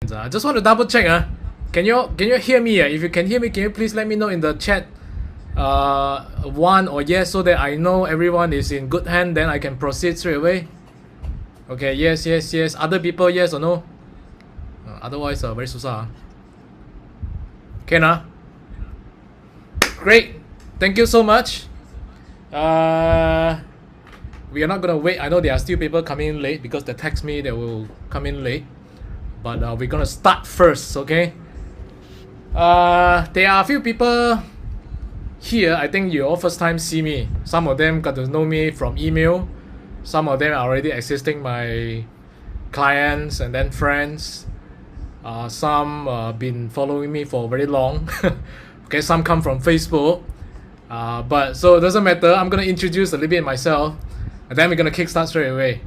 seconds. I just want to double check. Can you hear me? If you can hear me, can you please let me know in the chat one or yes, so that I know everyone is in good hand, then I can proceed straight away. Okay, yes. Other people, yes or no? Otherwise, very susah. Okay, nah. Great. Thank you so much. We are not gonna wait. I know there are still people coming in late because they text me they will come in late. But we're gonna start first, okay? There are a few people here. I think you all first time see me. Some of them got to know me from email. Some of them are already existing my clients and then friends. Some been following me for very long. Okay, some come from Facebook. But so it doesn't matter. I'm gonna introduce a little bit myself, and then we're gonna kickstart straight away.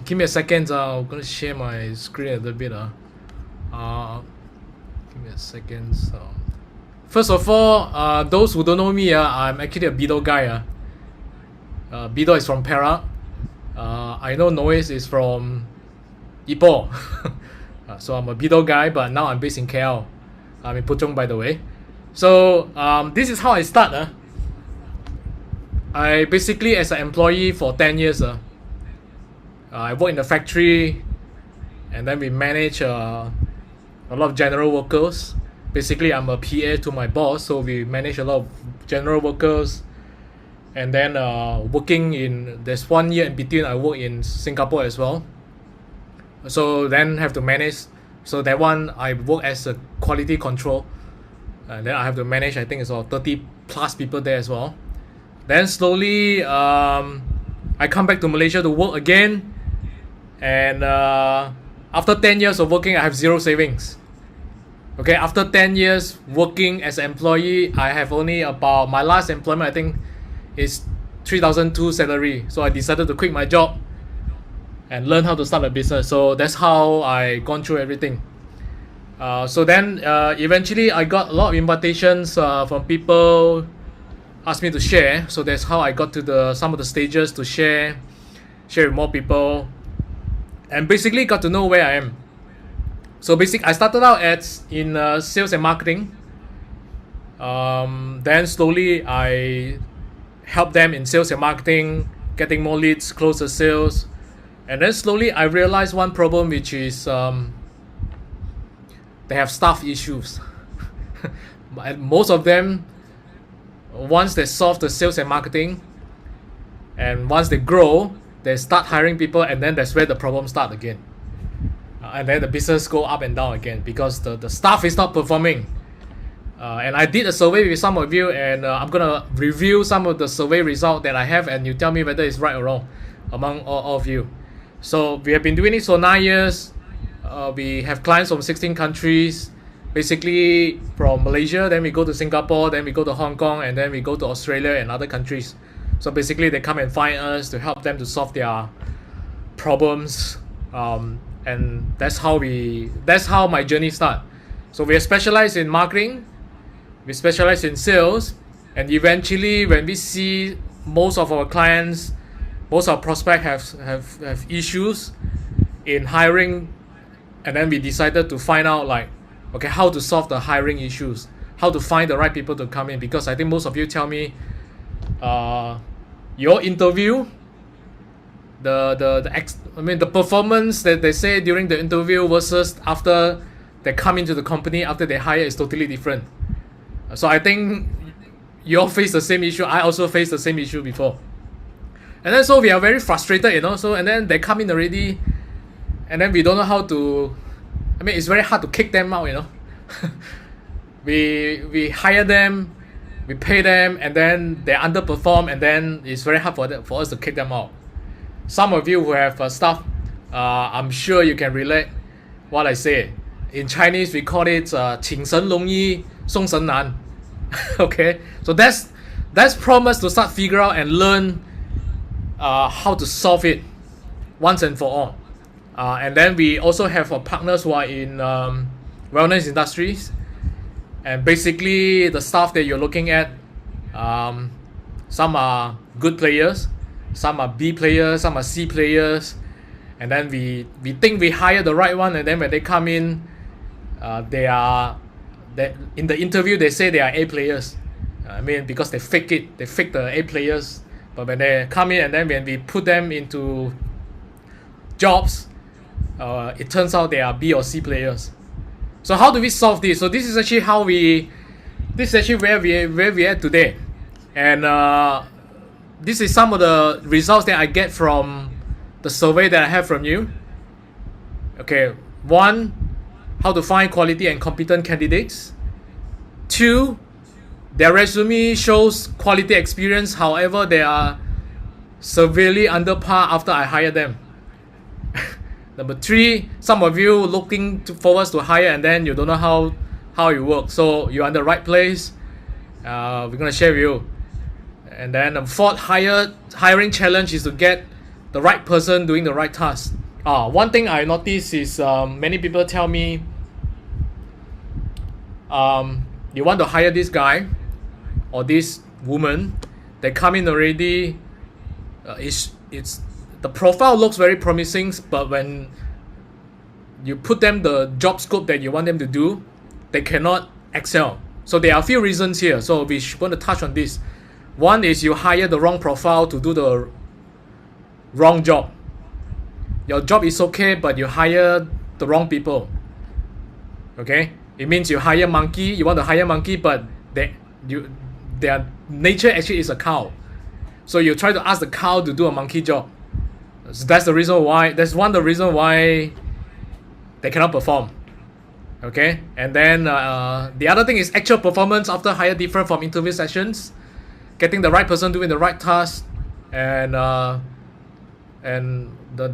Give me a second. I'm gonna share my screen a little bit. Give me a second. First of all, those who don't know me, I'm actually a Bido guy. Bido is from Perak. I know Noes is from Ipoh. So I'm a Bido guy, but now I'm based in KL. I'm in Puchong, by the way. So this is how I start. I basically, as an employee for 10 years, I work in the factory, and then we manage a lot of general workers. Basically, I'm a PA to my boss, so we manage a lot of general workers. And then there's 1 year in between I work in Singapore as well. So then have to manage. So that one I work as a quality control. And then I have to manage, I think it's all 30 plus people there as well. Then slowly I come back to Malaysia to work again. And after 10 years of working, I have zero savings. Okay, after 10 years working as an employee, I have only about, my last employment I think is 3,200 salary. So I decided to quit my job and learn how to start a business. So that's how I gone through everything. So then eventually I got a lot of invitations from people asked me to share. So that's how I got to some of the stages to share with more people, and basically got to know where I am. So basically I started out in sales and marketing. Then slowly I helped them in sales and marketing, getting more leads, close the sales. And then slowly I realized one problem, which is they have staff issues. And most of them, once they solve the sales and marketing, and once they grow, they start hiring people, and then that's where the problems start again. And then the business go up and down again because the staff is not performing. And I did a survey with some of you, and I'm gonna review some of the survey results that I have, and you tell me whether it's right or wrong among all of you. So we have been doing it for 9 years. We have clients from 16 countries, basically from Malaysia, then we go to Singapore, then we go to Hong Kong, and then we go to Australia and other countries. So basically they come and find us to help them to solve their problems. And that's how my journey started. So we are specialized in marketing, we specialize in sales, and eventually when we see most of our clients, most of our prospects have issues in hiring, and then we decided to find out how to solve the hiring issues, how to find the right people to come in. Because I think most of you tell me your interview, the performance that they say during the interview versus after they come into the company, after they hire, is totally different. So I think you all face the same issue. I also faced the same issue before. And then so we are very frustrated, So and then they come in already, and then we don't know how to. It's very hard to kick them out, We hire them, we pay them, and then they underperform, and then it's very hard for us to kick them out. Some of you who have staff, I'm sure you can relate what I say. In Chinese, we call it 请神容易送神难. Okay, so that's promise to start figure out and learn how to solve it once and for all. And then we also have partners who are in wellness industries, and basically the staff that you're looking at, some are good players, some are B players, some are C players, and then we think we hire the right one, and then when they come in, they in the interview they say they are A players. I mean, because they fake the A players, but when they come in and then when we put them into jobs, it turns out they are B or C players. So how do we solve this? So this is actually where we are today, and this is some of the results that I get from the survey that I have from you. Okay, 1, how to find quality and competent candidates. 2, their resume shows quality experience, however they are severely under par after I hire them. Number 3, some of you looking forward to hire and then you don't know how it works. So you're in the right place. We're gonna share with you. And then the 4th hiring challenge is to get the right person doing the right task. One thing I noticed is many people tell me you want to hire this guy or this woman. They come in already. It's the profile looks very promising, but when you put them the job scope that you want them to do, they cannot excel. So there are a few reasons here. So we want to touch on this. 1 is you hire the wrong profile to do the wrong job. Your job is okay, but you hire the wrong people. Okay, it means you hire monkey. You want to hire monkey, but their nature actually is a cow. So you try to ask the cow to do a monkey job. So that's the reason why. That's one of the reasons why they cannot perform. Okay, and then the other thing is actual performance after hire different from interview sessions. Getting the right person doing the right task, and the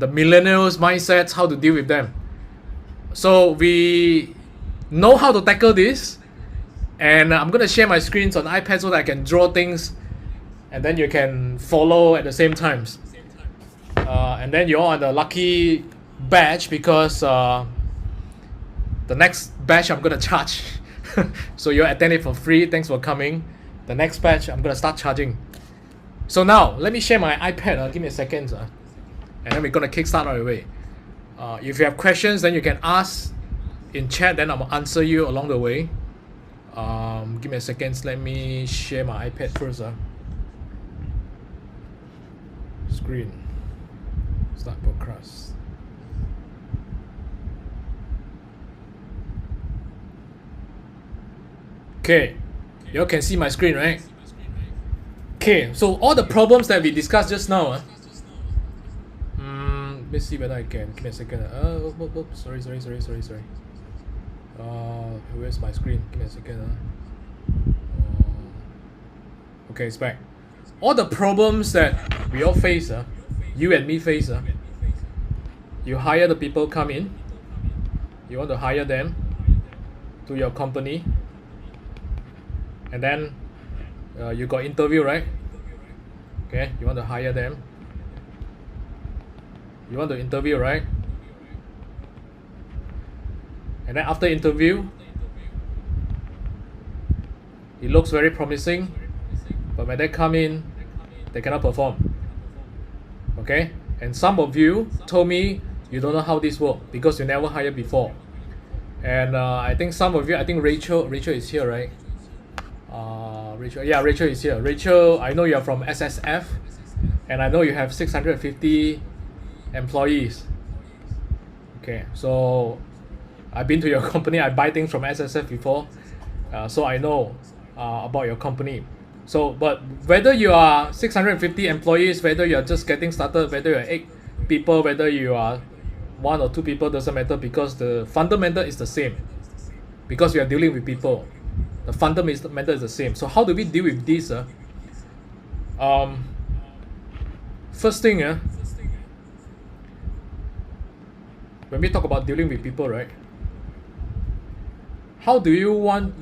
millennials mindsets, how to deal with them. So we know how to tackle this, and I'm gonna share my screens on iPad so that I can draw things, and then you can follow at the same times. And then you're on the lucky batch because the next batch I'm gonna charge. So you're attending for free. Thanks for coming. The next batch I'm gonna start charging. So now let me share my iPad. Give me a second, and then we're gonna kickstart right away. If you have questions, then you can ask in chat. Then I'll answer you along the way. Give me a second. Let me share my iPad first. Screen. Start podcast. Okay, you all can see my screen, right? Okay, so all the problems that we discussed just now. Let's see whether I can. Give me a second. Sorry. Where's my screen? Give me a second. Okay, it's back. All the problems that we all face, you and me face, you hire the people come in, you want to hire them to your company, and then you got interview, right? Okay, you want to hire them, you want to interview, right? And then after interview, it looks very promising, but when they come in, they cannot perform. Okay, and some of you told me you don't know how this works because you never hired before. And I think some of you, I think Rachel is here, right? Rachel is here. Rachel, I know you're from SSF, and I know you have 650 employees. Okay, so I've been to your company. I buy things from SSF before, so I know about your company. So, but whether you are 650 employees, whether you are just getting started, whether you are 8 people, whether you are 1 or 2 people, doesn't matter, because the fundamental is the same. Because we are dealing with people, the fundamental is the same. So how do we deal with this? First thing, when we talk about dealing with people, right? How do you want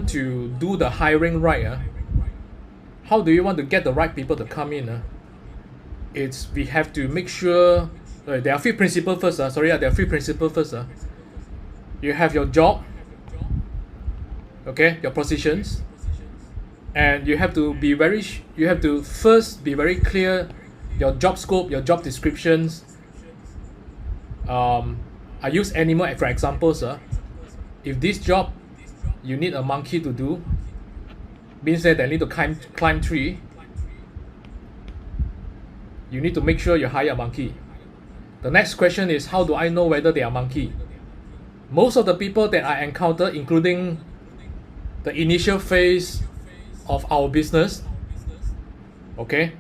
to do the hiring right? How do you want to get the right people to come in? We have to make sure there are 3 principles first. There are 3 principles first. You have your job, okay, your positions, and you have to first be very clear your job scope, your job descriptions, I use animal for example, sir. If this job you need a monkey to do, means that they need to climb tree. You need to make sure you hire a monkey. The next question is, how do I know whether they are monkey? Most of the people that I encounter, including the initial phase of our business, okay,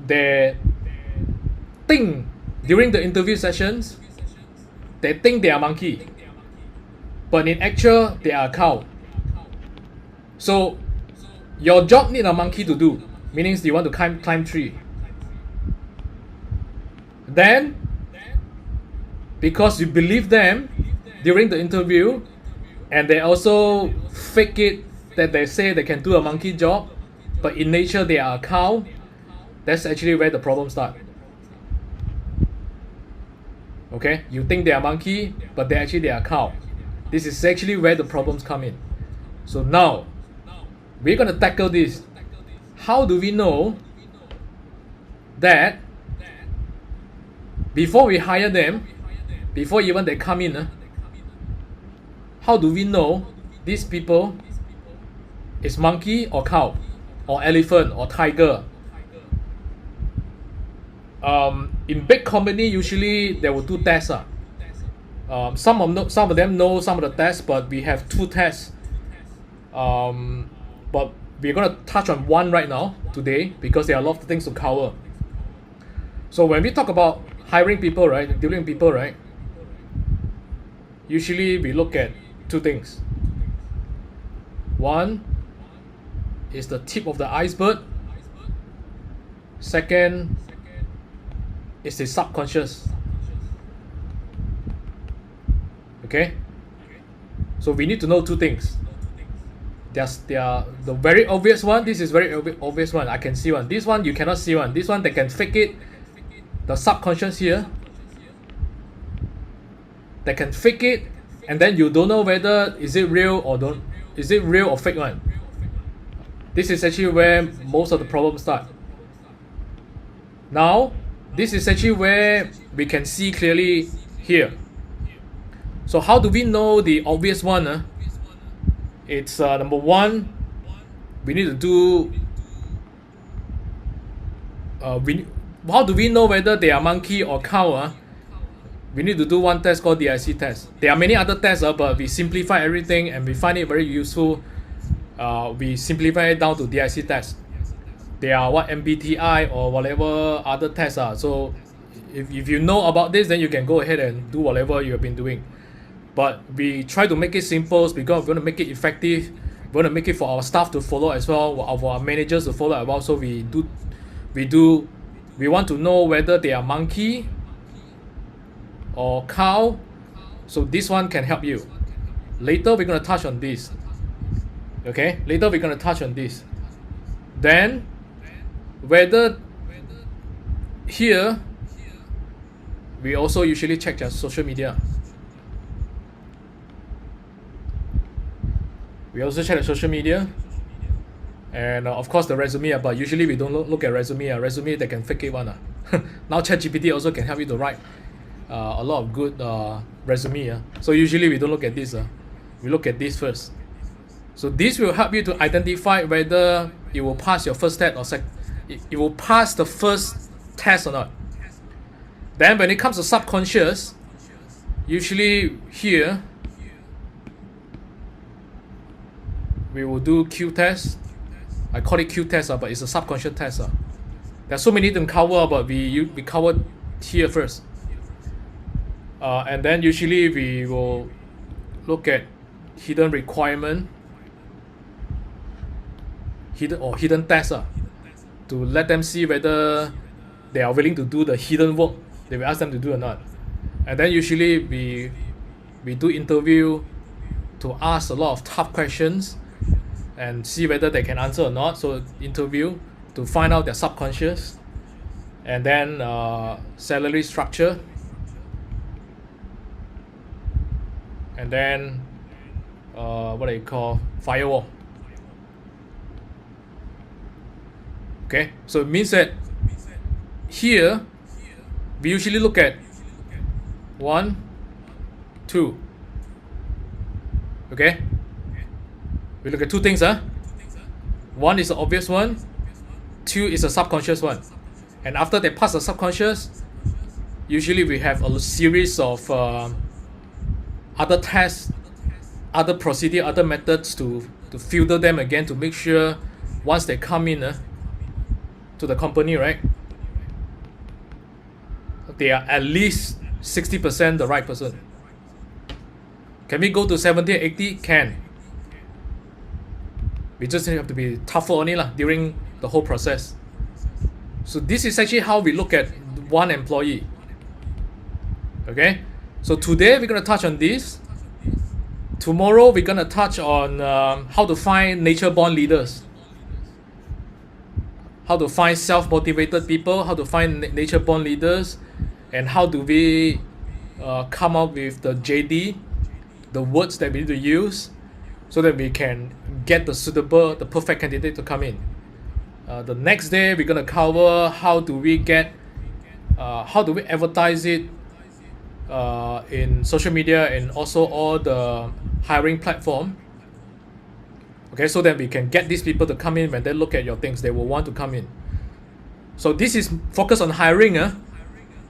they think during the interview sessions, they think they are monkey, but in actual they are cow. So your job need a monkey to do, meaning you want to climb tree. Then, because you believe them during the interview, and they also fake it that they say they can do a monkey job, but in nature they are a cow, that's actually where the problem starts. Okay, you think they are monkey, but they are cow. This is actually where the problems come in. So now, we're going to tackle this. How do we know that before we hire them, before even they come in, how do we know these people is monkey or cow or elephant or tiger? In big company, usually they will do tests. Some of them know some of the tests, but we have 2 tests. But we're going to touch on one right now today because there are a lot of things to cover. So when we talk about hiring people, right, dealing with people, right, usually we look at 2 things. One is the tip of the iceberg. Second is the subconscious. Okay? So we need to know 2 things. There are the very obvious one. This is very obvious one. I can see one. This one you cannot see one. This one they can fake it. The subconscious here, they can fake it, and then you don't know whether is it real or fake one. This is actually where most of the problems start. Now, this is actually where we can see clearly here. So how do we know the obvious one? It's number 1, we need to do how do we know whether they are monkey or cow? We need to do one test called DIC test. There are many other tests, but we simplify everything and we find it very useful. We simplify it down to DIC test. They are what MBTI or whatever other tests are. So if you know about this, then you can go ahead and do whatever you have been doing. But we try to make it simple because we're going to make it effective. We're going to make it for our staff to follow as well, for our managers to follow as well. So we want to know whether they are monkey or cow. So this one can help you. Later we're going to touch on this. Okay? Later we're going to touch on this. Then whether here we also usually check their social media. We also check the social media. And of course the resume, but usually we don't look at resume. Resume they can fake it one. Now ChatGPT also can help you to write a lot of good resume. So usually we don't look at this. We look at this first. So this will help you to identify whether it will pass your first test or it will pass the first test or not. Then when it comes to subconscious, usually here we will do Q test. I call it Q test, but it's a subconscious test. There's so many to cover, but we cover here first. And then usually we will look at hidden requirement, hidden test to let them see whether they are willing to do the hidden work that we ask them to do or not. And then usually we do interview to ask a lot of tough questions and see whether they can answer or not. So interview to find out their subconscious. And then salary structure. And then what do you call firewall. Okay, so it means that here we usually look at 1, 2. Okay? We look at two things. One is the obvious one. Two is the subconscious one. And after they pass the subconscious, usually we have a series of other tests, other procedure, other methods to filter them again to make sure once they come in to the company, right, they are at least 60% the right person. Can we go to 70 or 80? Can. We just have to be tougher only during the whole process. So this is actually how we look at one employee. Okay, so today we're going to touch on this. Tomorrow we're going to touch on how to find nature-born leaders, how to find self-motivated people, how to find nature-born leaders, and how do we come up with the JD, the words that we need to use so that we can get the perfect candidate to come in. The next day we're going to cover how do we advertise it in social media and also all the hiring platform. Okay, so that we can get these people to come in. When they look at your things, they will want to come in. So this is focused on hiring,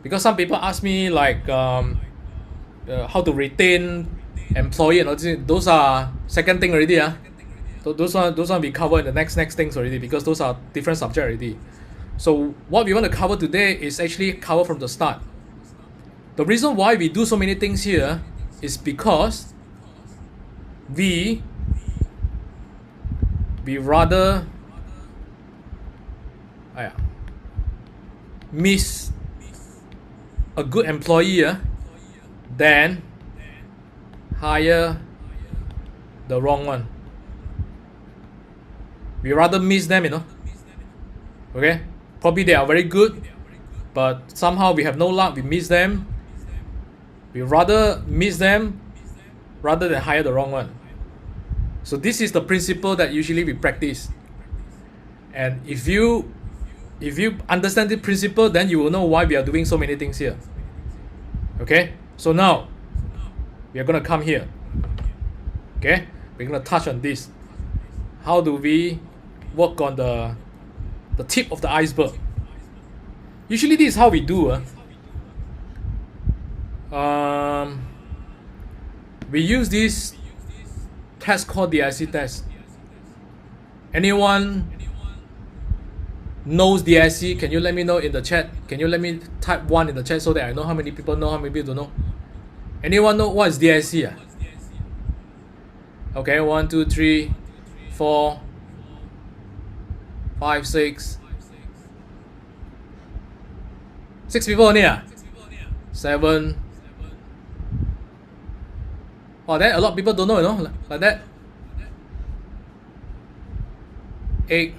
because some people ask me like how to retain employee and all this. Those are second thing already. So those one we cover in the next things already, because those are different subject already. So what we want to cover today is actually cover from the start. The reason why we do so many things here is because we rather miss a good employee than hire the wrong one. We rather miss them, Okay, probably they are very good, but somehow we have no luck. We miss them. We rather miss them rather than hire the wrong one. So this is the principle that usually we practice. And if you understand the principle, then you will know why we are doing so many things here. Okay, so now we are going to come here. Okay, we're going to touch on this. How do we work on the tip of the iceberg? Usually this is how we do. We use this test called the DISC test. Anyone knows DISC? Can you let me know in the chat? Can you let me type 1 in the chat so that I know how many people know, how many people don't know? Anyone know what is DISC? Okay, 1, 2, 3, 4, 5, 6. 6 people only. 7. Oh, then a lot of people don't know, like that. 8.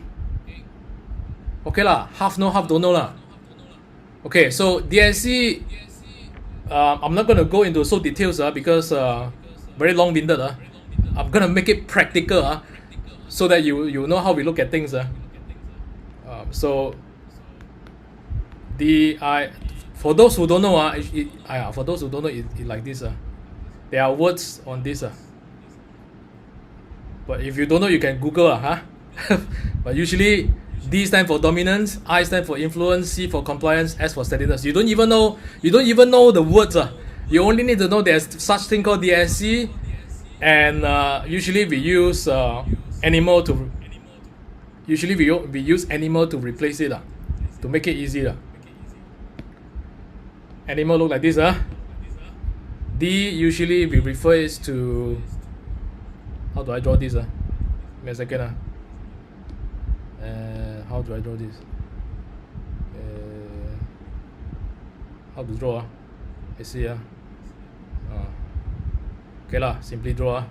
Okay lah, half know, half don't know lah. Okay, so DISC, I'm not gonna go into so details because very long-winded. I'm gonna make it practical so that you know how we look at things. So for those who don't know, it's like this. There are words on this. But if you don't know, you can Google. But usually D stand for dominance, I stand for influence, C for compliance, S for steadiness. You don't even know the words. You only need to know there's such thing called DISC, and usually we use animal to. Usually we use animal to replace it, to make it easy. Animal look like this. D usually we refer it to. How do I draw this? Give me a second. How do I draw this? How to draw? I see. Okay lah, simply draw.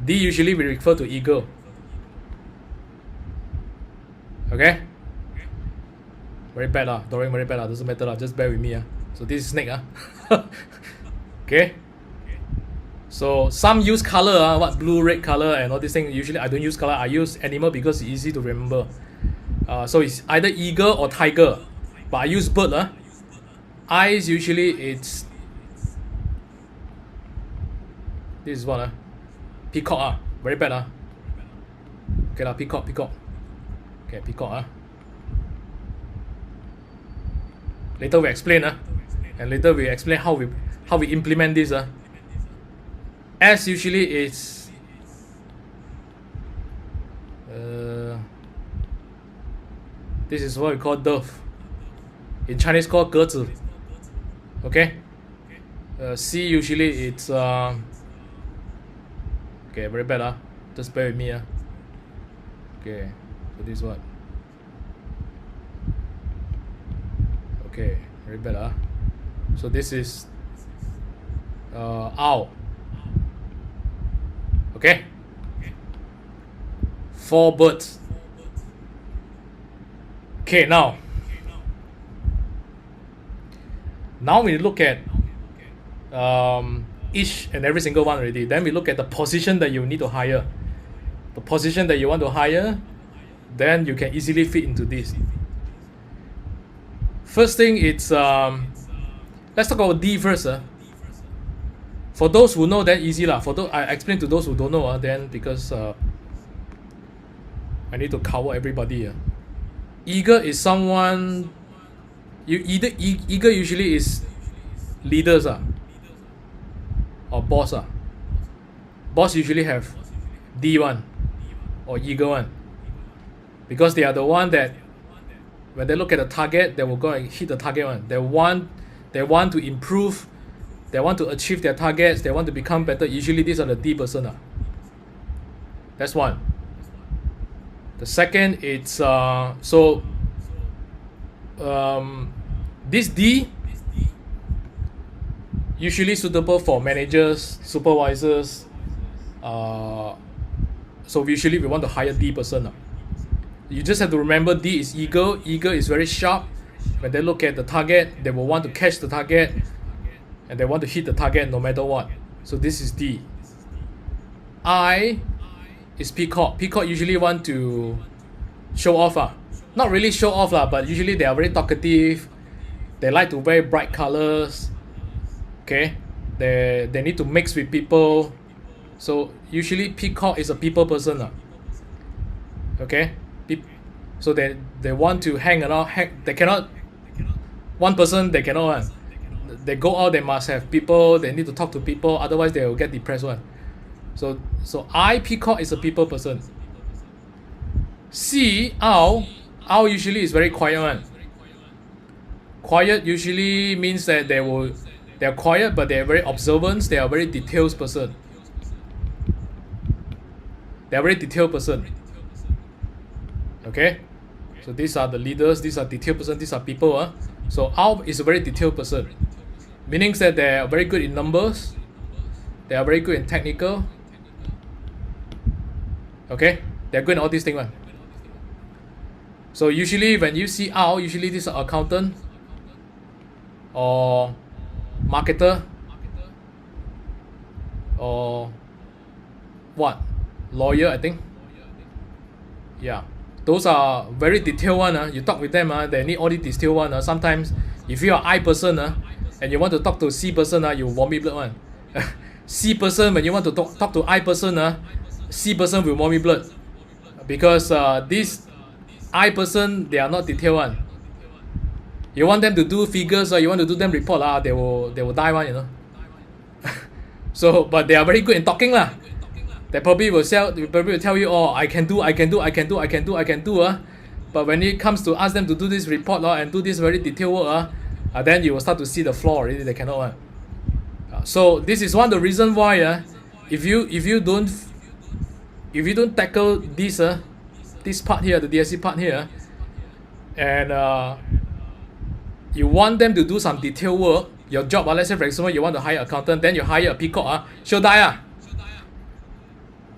D usually we refer to eagle. Okay? Very bad lah, drawing very bad lah, doesn't matter lah, just bear with me. So this is snake. Okay? So some use color, what blue, red color and all these things. Usually I don't use color, I use animal because it's easy to remember. So it's either eagle or tiger. But I use bird. I's usually it's this is what peacock very bad okay lah, peacock. Okay, peacock later we explain and later we explain how we implement this S usually it's this is what we call dove. In Chinese called 鸽子. Okay. C usually it's okay, very bad just bear with me okay, so this one. Okay, very bad so this is owl. Okay, 4 birds. Okay, now we look at each and every single one already. Then we look at the position that you need to hire. The position that you want to hire, then you can easily fit into this. First thing, it's let's talk about D first. For those who know, then easy lah. For those, I explain to those who don't know, then because I need to cover everybody. Eager is someone. Eager usually is leaders or boss Boss usually have D1 or eager one, because they are the one that when they look at the target, they will go and hit the target one. They want to improve, they want to achieve their targets, they want to become better. Usually these are the D person. That's one. The second, it's this D usually suitable for managers, supervisors. So usually we want to hire D person. You just have to remember D is eager. Eager is very sharp. When they look at the target, they will want to catch the target and they want to hit the target no matter what. So this is D. I is peacock. Peacock usually want to show off. Not really show off, but usually they are very talkative. They like to wear bright colors. Okay, they need to mix with people. So usually peacock is a people person. Okay, so they want to hang around. They cannot. One person they cannot. They go out. They must have people. They need to talk to people. Otherwise they will get depressed one. So peacock is a people person. C, owl usually is very quiet one. Quiet usually means that they're quiet, but they're very observant. They are very detailed person. They're very detailed person. Okay, so these are the leaders. These are detailed person. These are people. So owl is a very detailed person, meaning that they are very good in numbers. They are very good in technical. Okay, they're good in all these things. So usually when you see owl, usually this is an accountant or marketer or what? Lawyer, I think. Yeah, those are very detailed one. You talk with them, they need all the detailed one. Sometimes if you are I person and you want to talk to C person, you vomit blood one. C person, when you want to talk to I person, C person will vomit blood, because this I person, they are not detailed one. You want them to do figures or you want to do them report, they will die one. So but they are very good in talking . They probably will tell you, oh, I can do. But when it comes to ask them to do this report and do this very detailed work, then you will start to see the flaw already. They cannot. So this is one of the reasons why if you don't tackle this this part here, the DSC part here, and you want them to do some detailed work, your job, let's say for example you want to hire an accountant, then you hire a peacock, she'll die.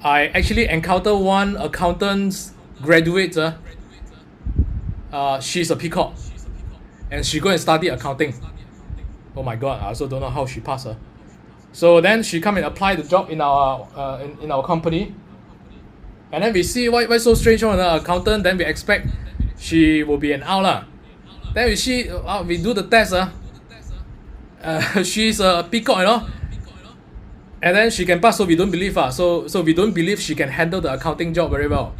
I actually encountered one accountant graduate. She's a peacock, and she go and study accounting. Oh my god, I also don't know how she passed. So then she come and apply the job in our company, and then we see why so strange on an accountant. Then we expect she will be an owl. Then we see we do the test. she's a peacock, you know, and then she can pass, so we don't believe her. So we don't believe she can handle the accounting job very well.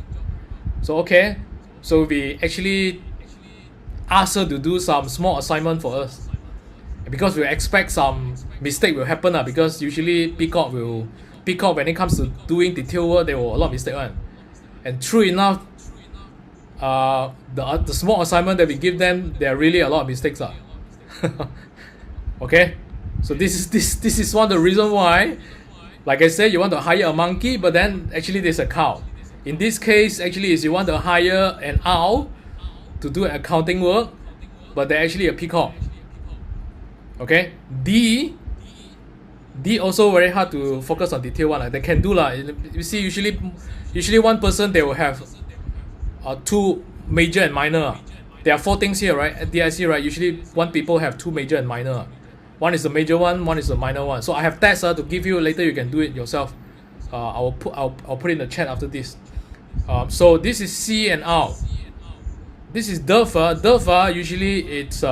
So okay, so we actually ask her to do some small assignment for us, because we expect some mistake will happen because usually peacock when it comes to doing detail work, there will a lot of mistake one. And true enough, the small assignment that we give them, there are really a lot of mistakes okay, so this is one of the reason why, like I said, you want to hire a monkey, but then actually there's a cow. In this case, actually is you want to hire an owl to do accounting work, but they're actually a peacock. Okay, D also very hard to focus on detail one. They can do you see, usually one person, they will have two major and minor. There are four things here, right? At DIC, right? Usually one people have two major and minor. One is the major one is the minor one. So I have tests to give you later. You can do it yourself. I'll put it in the chat after this. So this is C and R. This is DERF. DERF usually it's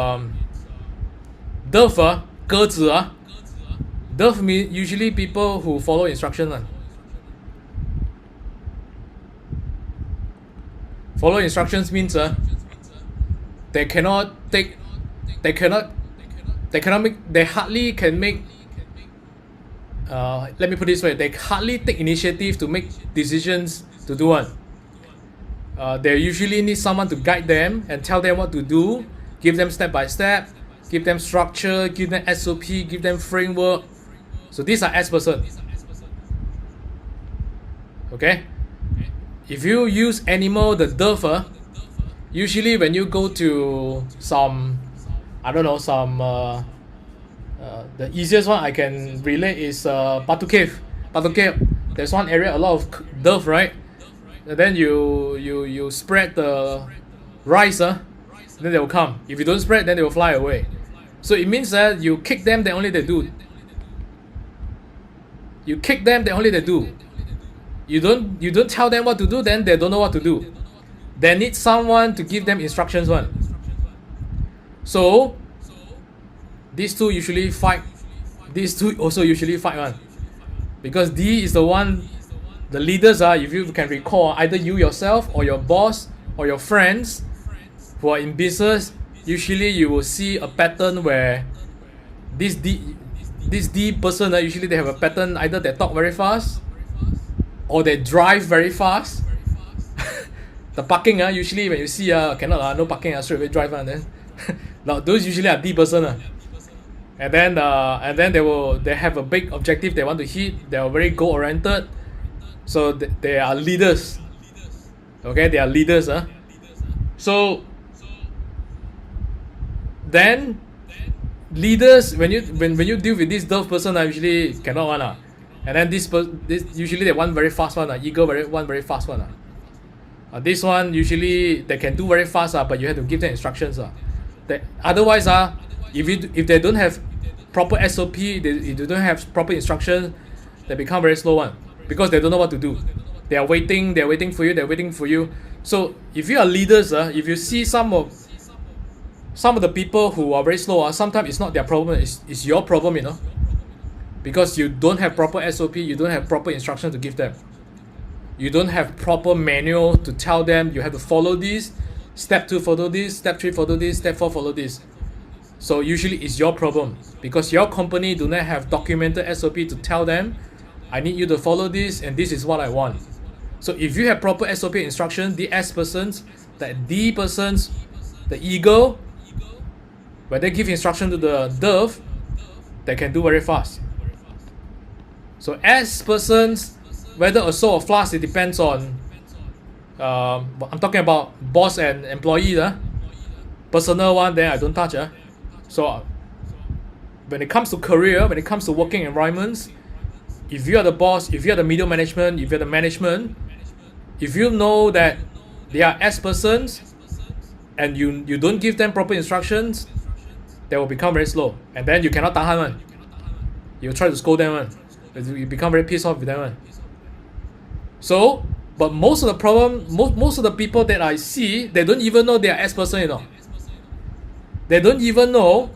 DERF 鸽子 DERF mean usually people who follow instruction one. Follow instructions means they hardly can make let me put it this way, they hardly take initiative to make decisions to do one. They usually need someone to guide them and tell them what to do, give them step by step, give them structure, give them SOP, give them framework. So these are S person. Okay, if you use animal, the DERF, usually when you go to some, I don't know, some the easiest one I can relate is Batu Cave. There's one area, a lot of DERF, right? And then you spread the rice, then they will come. If you don't spread, then they will fly away. So it means that you kick them, then only they do. You kick them, then only they do. You don't tell them what to do, then they don't know what to do. They need someone to give them instructions one. So these two usually fight. These two also usually fight one, because D is the one, the leaders are, if you can recall, either you yourself or your boss or your friends who are in business. Usually you will see a pattern where this D person, usually they have a pattern, either they talk very fast or they drive very fast. The parking, usually when you see cannot no parking, straight away drive then. Now those usually are D person. And then they have a big objective they want to hit. They are very goal oriented. So they are leaders. Okay, they are leaders. So then leaders, when you deal with this DERF person, usually cannot one. And then this usually they want very fast one. Eagle very fast one. This one usually they can do very fast, but you have to give them instructions. Otherwise, if they don't have proper SOP, if they don't have proper instructions, they become very slow one, because they don't know what to do. They are waiting for you. So if you are leaders, if you see some of the people who are very slow, sometimes it's not their problem, it's your problem, because you don't have proper SOP, you don't have proper instruction to give them. You don't have proper manual to tell them you have to follow this, step 2 follow this, step 3 follow this, step 4 follow this. So usually it's your problem, because your company do not have documented SOP to tell them, I need you to follow this and this is what I want. So if you have proper SOP instruction, the S persons, the D persons, the Eagle, when they give instruction to the DERF, they can do very fast. So S persons, whether a soul or flask, it depends on I'm talking about boss and employee. Personal one, then I don't touch. So when it comes to career, when it comes to working environments, if you are the boss, if you are the middle management, if you are the management, if you know that they are S persons and you don't give them proper instructions, they will become very slow, and then you cannot tahan one. You try to scold them one. You become very pissed off with them one. So, but most of the problem, most of the people that I see, they don't even know they are S person, They don't even know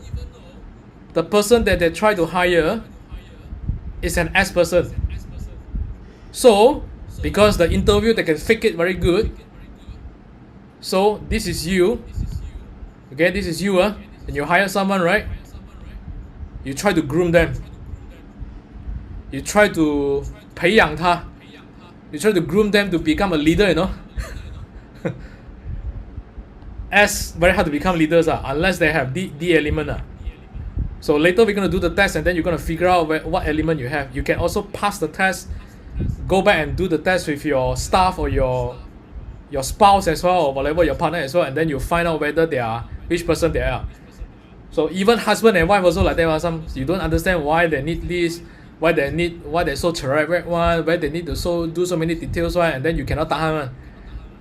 the person that they try to hire is an S person. So, because the interview they can fake it very good. So this is you. Okay, this is you, and you hire someone, right? You try to groom them. You try to 培养他. You try to groom them to become a leader, you know. S very hard to become leaders, unless they have D element. So later we're going to do the test, and then you're going to figure out what element you have. You can also pass the test, go back and do the test with your staff or your spouse as well, or whatever, your partner as well, and then you find out whether they are, which person they are. So even husband and wife also like that. Some you don't understand why they need this, why they're so correct one, why they need to do so many details one, and then you cannot tahan one,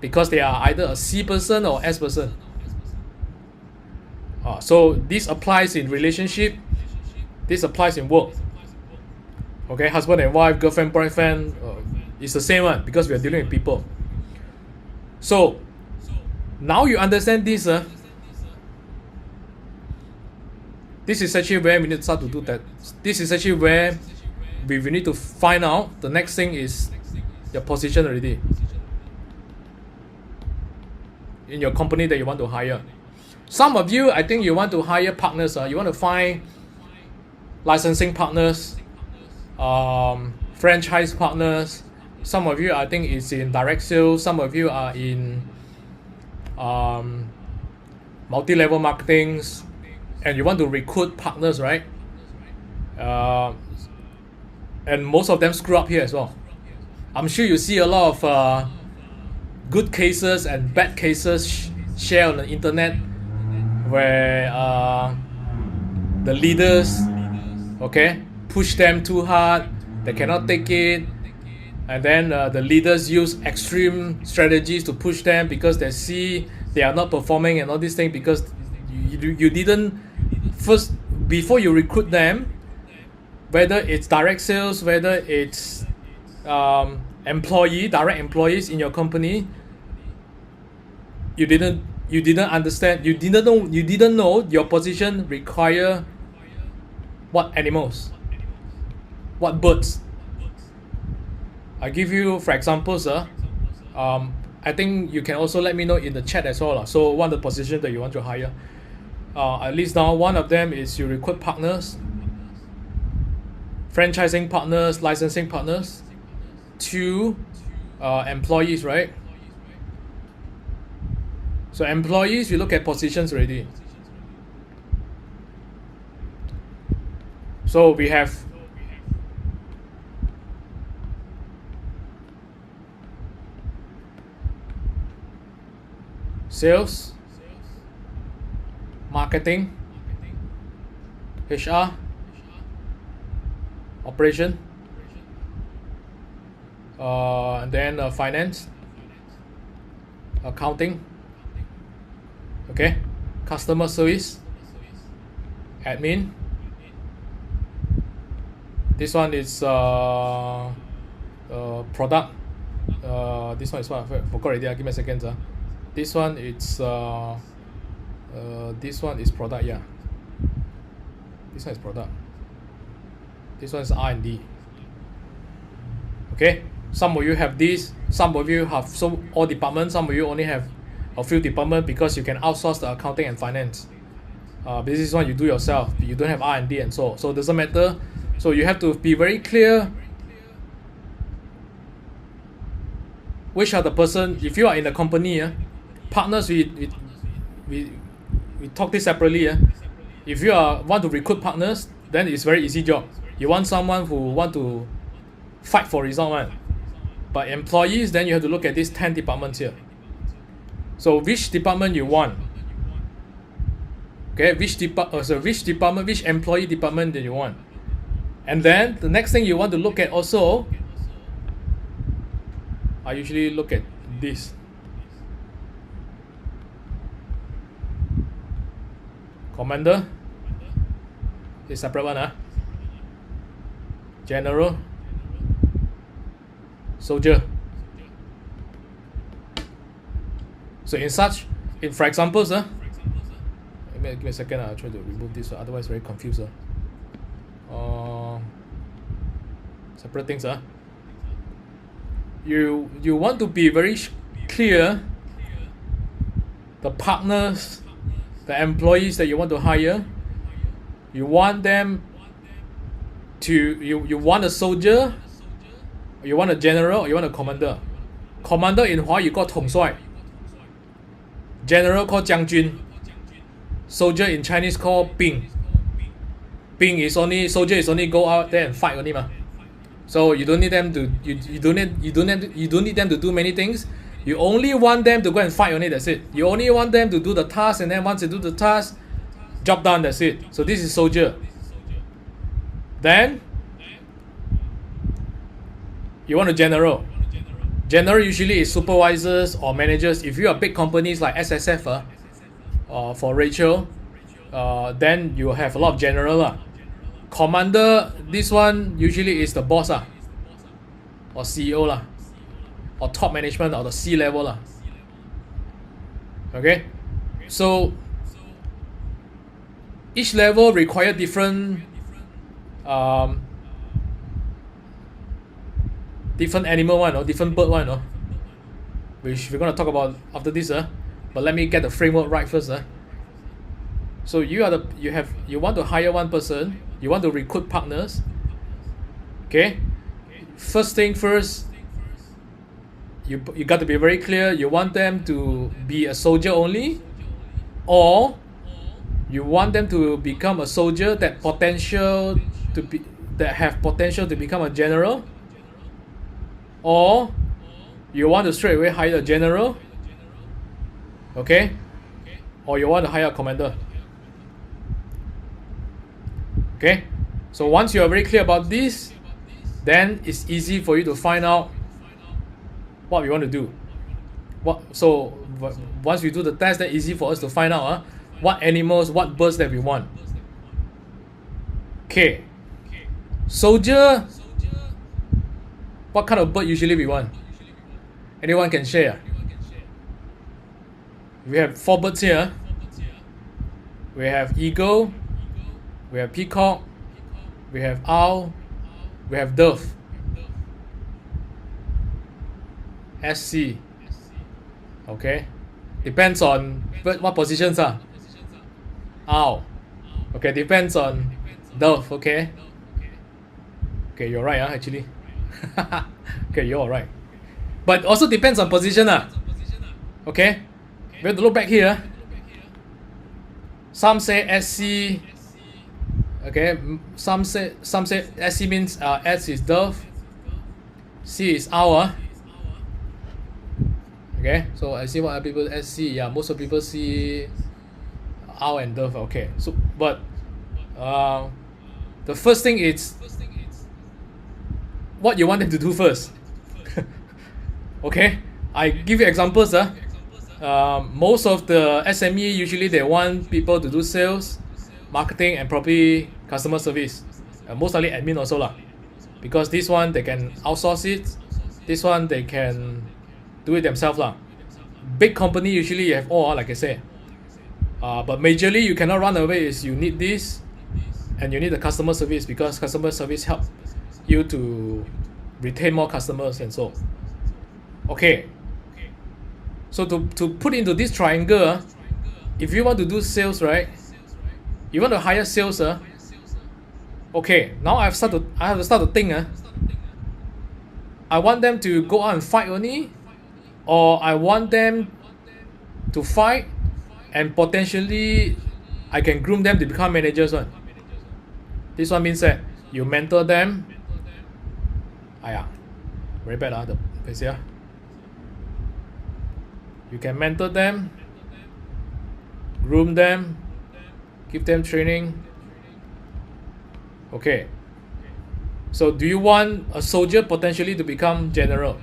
because they are either a C person or S person. So this applies in relationship, this applies in work. Okay, husband and wife, girlfriend, boyfriend, it's the same one, because we are dealing with people. So now you understand this. This is actually where we need to start to do that. This is actually where we need to find out. The next thing is your position already in your company that you want to hire. Some of you, I think you want to hire partners. You want to find licensing partners, franchise partners. Some of you, I think, is in direct sales. Some of you are in multi-level marketings, and you want to recruit partners, right? And most of them screw up here as well. I'm sure you see a lot of good cases and bad cases shared on the internet, where the leaders, okay, push them too hard, they cannot take it, and then the leaders use extreme strategies to push them because they see they are not performing and all these things, because you didn't first, before you recruit them, whether it's direct sales, whether it's direct employees in your company, you didn't understand, you didn't know your position require what animals, what birds. I give you for examples. I think you can also let me know in the chat as well. So one of the positions that you want to hire, at least now one of them is you recruit partners, franchising partners, licensing partners. 2, employees, right? So employees, we look at positions already. So we have sales, marketing, HR, operation, and then finance, accounting, okay, customer service, admin. This one is product. This one is what I forgot already. Give me a second. This one it's this one is product. Yeah, this one is product. This one is R&D. Okay, some of you have this, some of you have all departments, some of you only have a few departments because you can outsource the accounting and finance. This is one you do yourself. You don't have R&D and so it doesn't matter. So you have to be very clear which are the person. If you are in a company, partners, we talk this separately. If you want to recruit partners, then it's very easy job. You want someone who want to fight for result one. But employees, then you have to look at these 10 departments here. So which department you want? Okay, which department, which employee department do you want? And then the next thing you want to look at also, I usually look at this. Commander is separate one. General, soldier. So for examples, let give me a second. I'll try to remove this. Otherwise, very confused. Separate things. You want to be very clear. The partners, the employees that you want to hire, you want them to you want a soldier, you want a general, or you want a commander. Commander in 华语 called 统帅, general called 将军, soldier in Chinese called 兵. 兵 is only soldier is only go out there and fight only ma. So you don't need them to you don't need them to do many things. You only want them to go and fight only, that's it. You only want them to do the task, and then once they do the task, job done, that's it. So this is soldier. Then you want a general. General usually is supervisors or managers. If you are big companies like SSF for Rachel, then you have a lot of general. Commander, this one usually is the boss or CEO or top management or the C level. Okay, so each level require different different animal one or different bird one, which we're gonna talk about after this. But let me get the framework right first. So you want to hire one person, you want to recruit partners. Okay, first thing first, you got to be very clear. You want them to be a soldier only, or you want them to become a soldier that have potential to become a general, or you want to straight away hire a general, okay, or you want to hire a commander. Okay, so once you are very clear about this, then it's easy for you to find out what we want to do. So once we do the test, then easy for us to find out what animals, what birds that we want. Okay, soldier, what kind of bird usually we want? Anyone can share? We have 4 birds here. We have eagle, we have peacock, we have owl, we have dove. SC. Okay, depends on what positions are. Owl. Okay, depends on dove. Okay, you're right, actually. Okay, you're alright. But also depends on position. Okay, we have to look back here. Some say SC. Okay, some say SC means S is dove, C is owl. Okay, so I see what people SC. Yeah, most of people see owl and dove. Okay, so but the first thing is what you want them to do first. Okay, I give you examples. Most of the SME usually they want people to do sales, marketing, and probably customer service. Most likely admin also because this one they can outsource it. This one they can do it themselves Big company usually you have all, like I said. But majorly you cannot run away is you need this, and you need the customer service, because customer service help you to retain more customers and so. Okay, so to put into this triangle, if you want to do sales, right, you want to hire sales. Okay, now I have to start to think. I want them to go out and fight only, or I want them to fight and potentially I can groom them to become managers. This one means that you mentor them. Very bad the place here. You can mentor them, groom them, give them training. Okay, so do you want a soldier potentially to become general?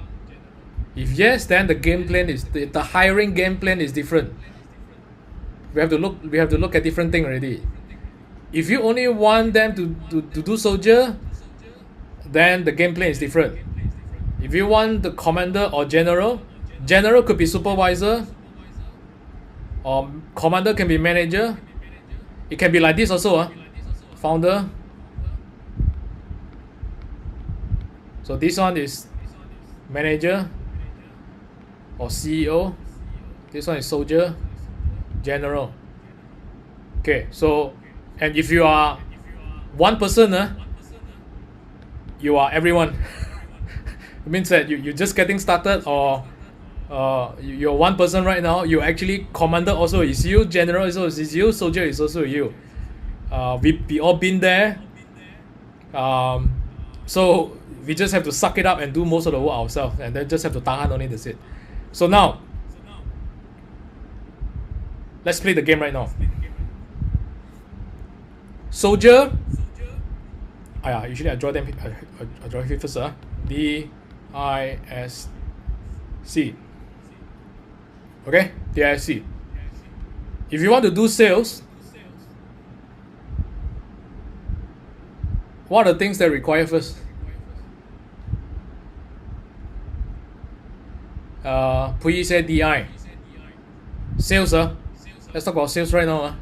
If yes, then the game plan is the hiring game plan is different. We have to look at different thing already. If you only want them to do soldier, then the game plan is different. If you want the commander or general could be supervisor, or commander can be manager, It can be like this also. Founder. So this one is manager or CEO. This one is soldier, general. Okay, so, and if you are one person, you are everyone. It means that you're just getting started, or you're one person right now. You actually commander also is you, general also is you, soldier is also you. We all been there. So we just have to suck it up and do most of the work ourselves, and then just have to tahan only, that's it. So now, let's play the game right now. Soldier. Usually I draw them. I draw it first. DISC. Okay, DISC. If you want to do sales, what are the things that require first? Puyi said DI. Sales. Let's talk about sales right now.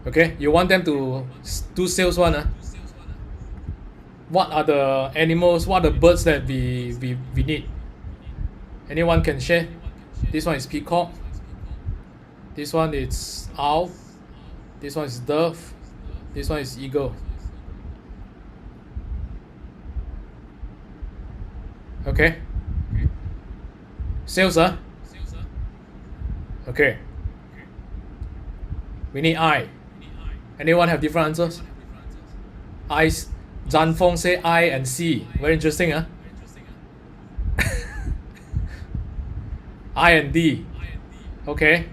Okay, you want them to do sales one. What are the animals, what are the birds that we need? Anyone can share? This one is peacock. This one is owl. This one is dove. This one is eagle. Okay. Sales. Okay. We need I. Anyone have different answers? Eyes. Zhan Feng say I and C. Very interesting, I and D. Okay.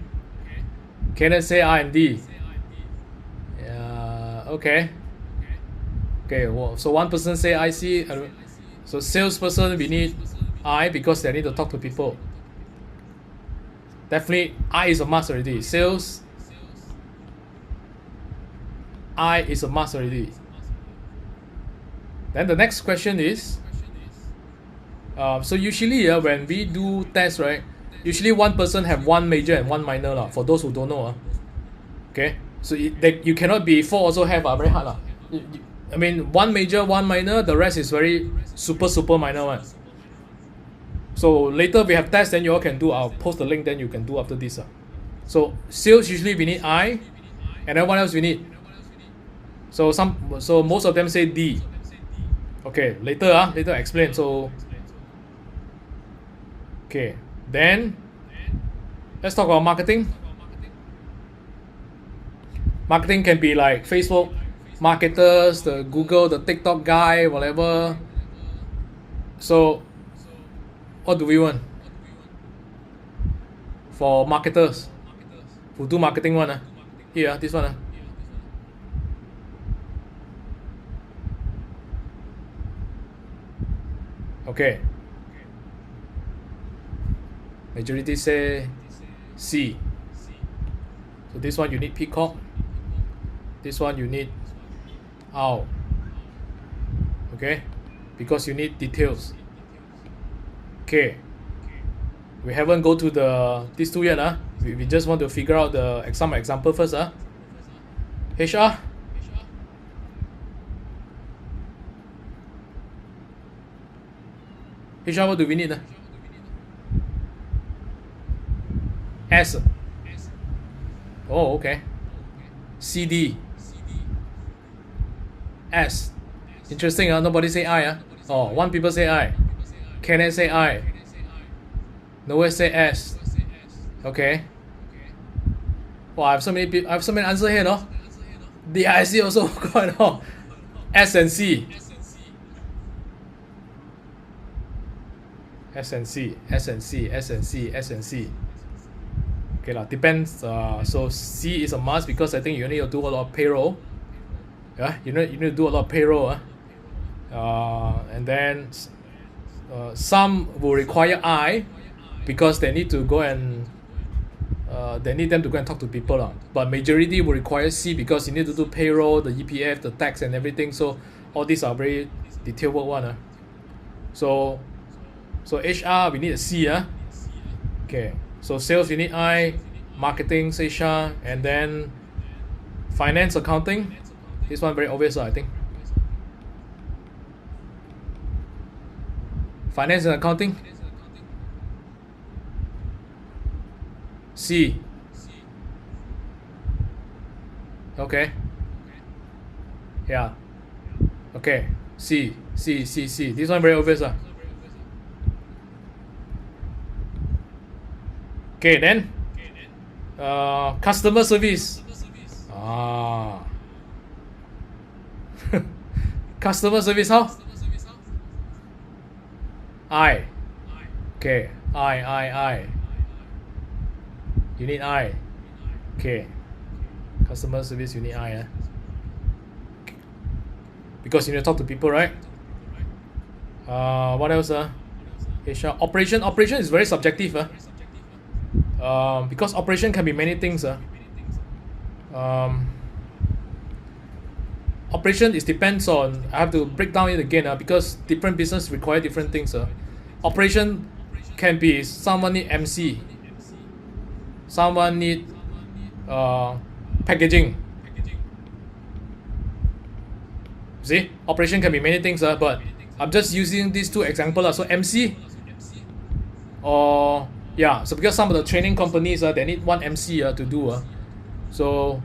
Kenneth say I and D. Okay. Okay. Well, so one person say I, C. So salesperson, we need I because they need to talk to people. Definitely, I is a must already. Sales. I is a must already. Then the next question is, so usually when we do tests, right, usually one person have one major and one minor for those who don't know. Okay, so you cannot be four also have very hard. I mean, one major, one minor, the rest is very super minor one. So later we have tests, then you all can do. I'll post the link, then you can do after this. So sales usually we need I, and then what else we need? So most of them say D. Okay, later I explain. So okay, then let's talk about marketing. Marketing can be like Facebook marketers, the Google, the TikTok guy, whatever. So what do we want for marketers who do marketing one? Here, this one. Okay. Majority say C. So this one you need peacock. This one you need owl. Okay? Because you need details. Okay. We haven't go to these two yet. We just want to figure out some example first. HR. HR, what do we need? S. Oh, okay. CD. S. Interesting, nobody say I. Oh, one people say I. Kenneth say I. Nowhere say S. Okay. Wow, I have so many answers here, no? DIC also got no. S and C. S and C. Okay lah, depends. So C is a must because I think you need to do a lot of payroll. Yeah, you need to do a lot of payroll. And then some will require I because they need to go and they need them to go and talk to people. But majority will require C because you need to do payroll, the EPF, the tax and everything. So all these are very detailed work one. So HR we need a C. Okay. So sales you need I, marketing HR, and then Finance, accounting. This one very obvious, I think. Finance and accounting. C. Okay. Yeah. Okay. C. This one very obvious. Okay, then. Customer service. Customer service how? I. Okay. I. You need I. Okay. Customer service, you need I. Because you need to talk to people, right? What else? HR. Operation is very subjective. Because operation can be many things. Operation is depends on. I have to break down it again because different business require different things. Operation can be someone need MC, someone need packaging. See, operation can be many things, but I'm just using these two examples. So MC, or yeah, so because some of the training companies they need one MC to do. So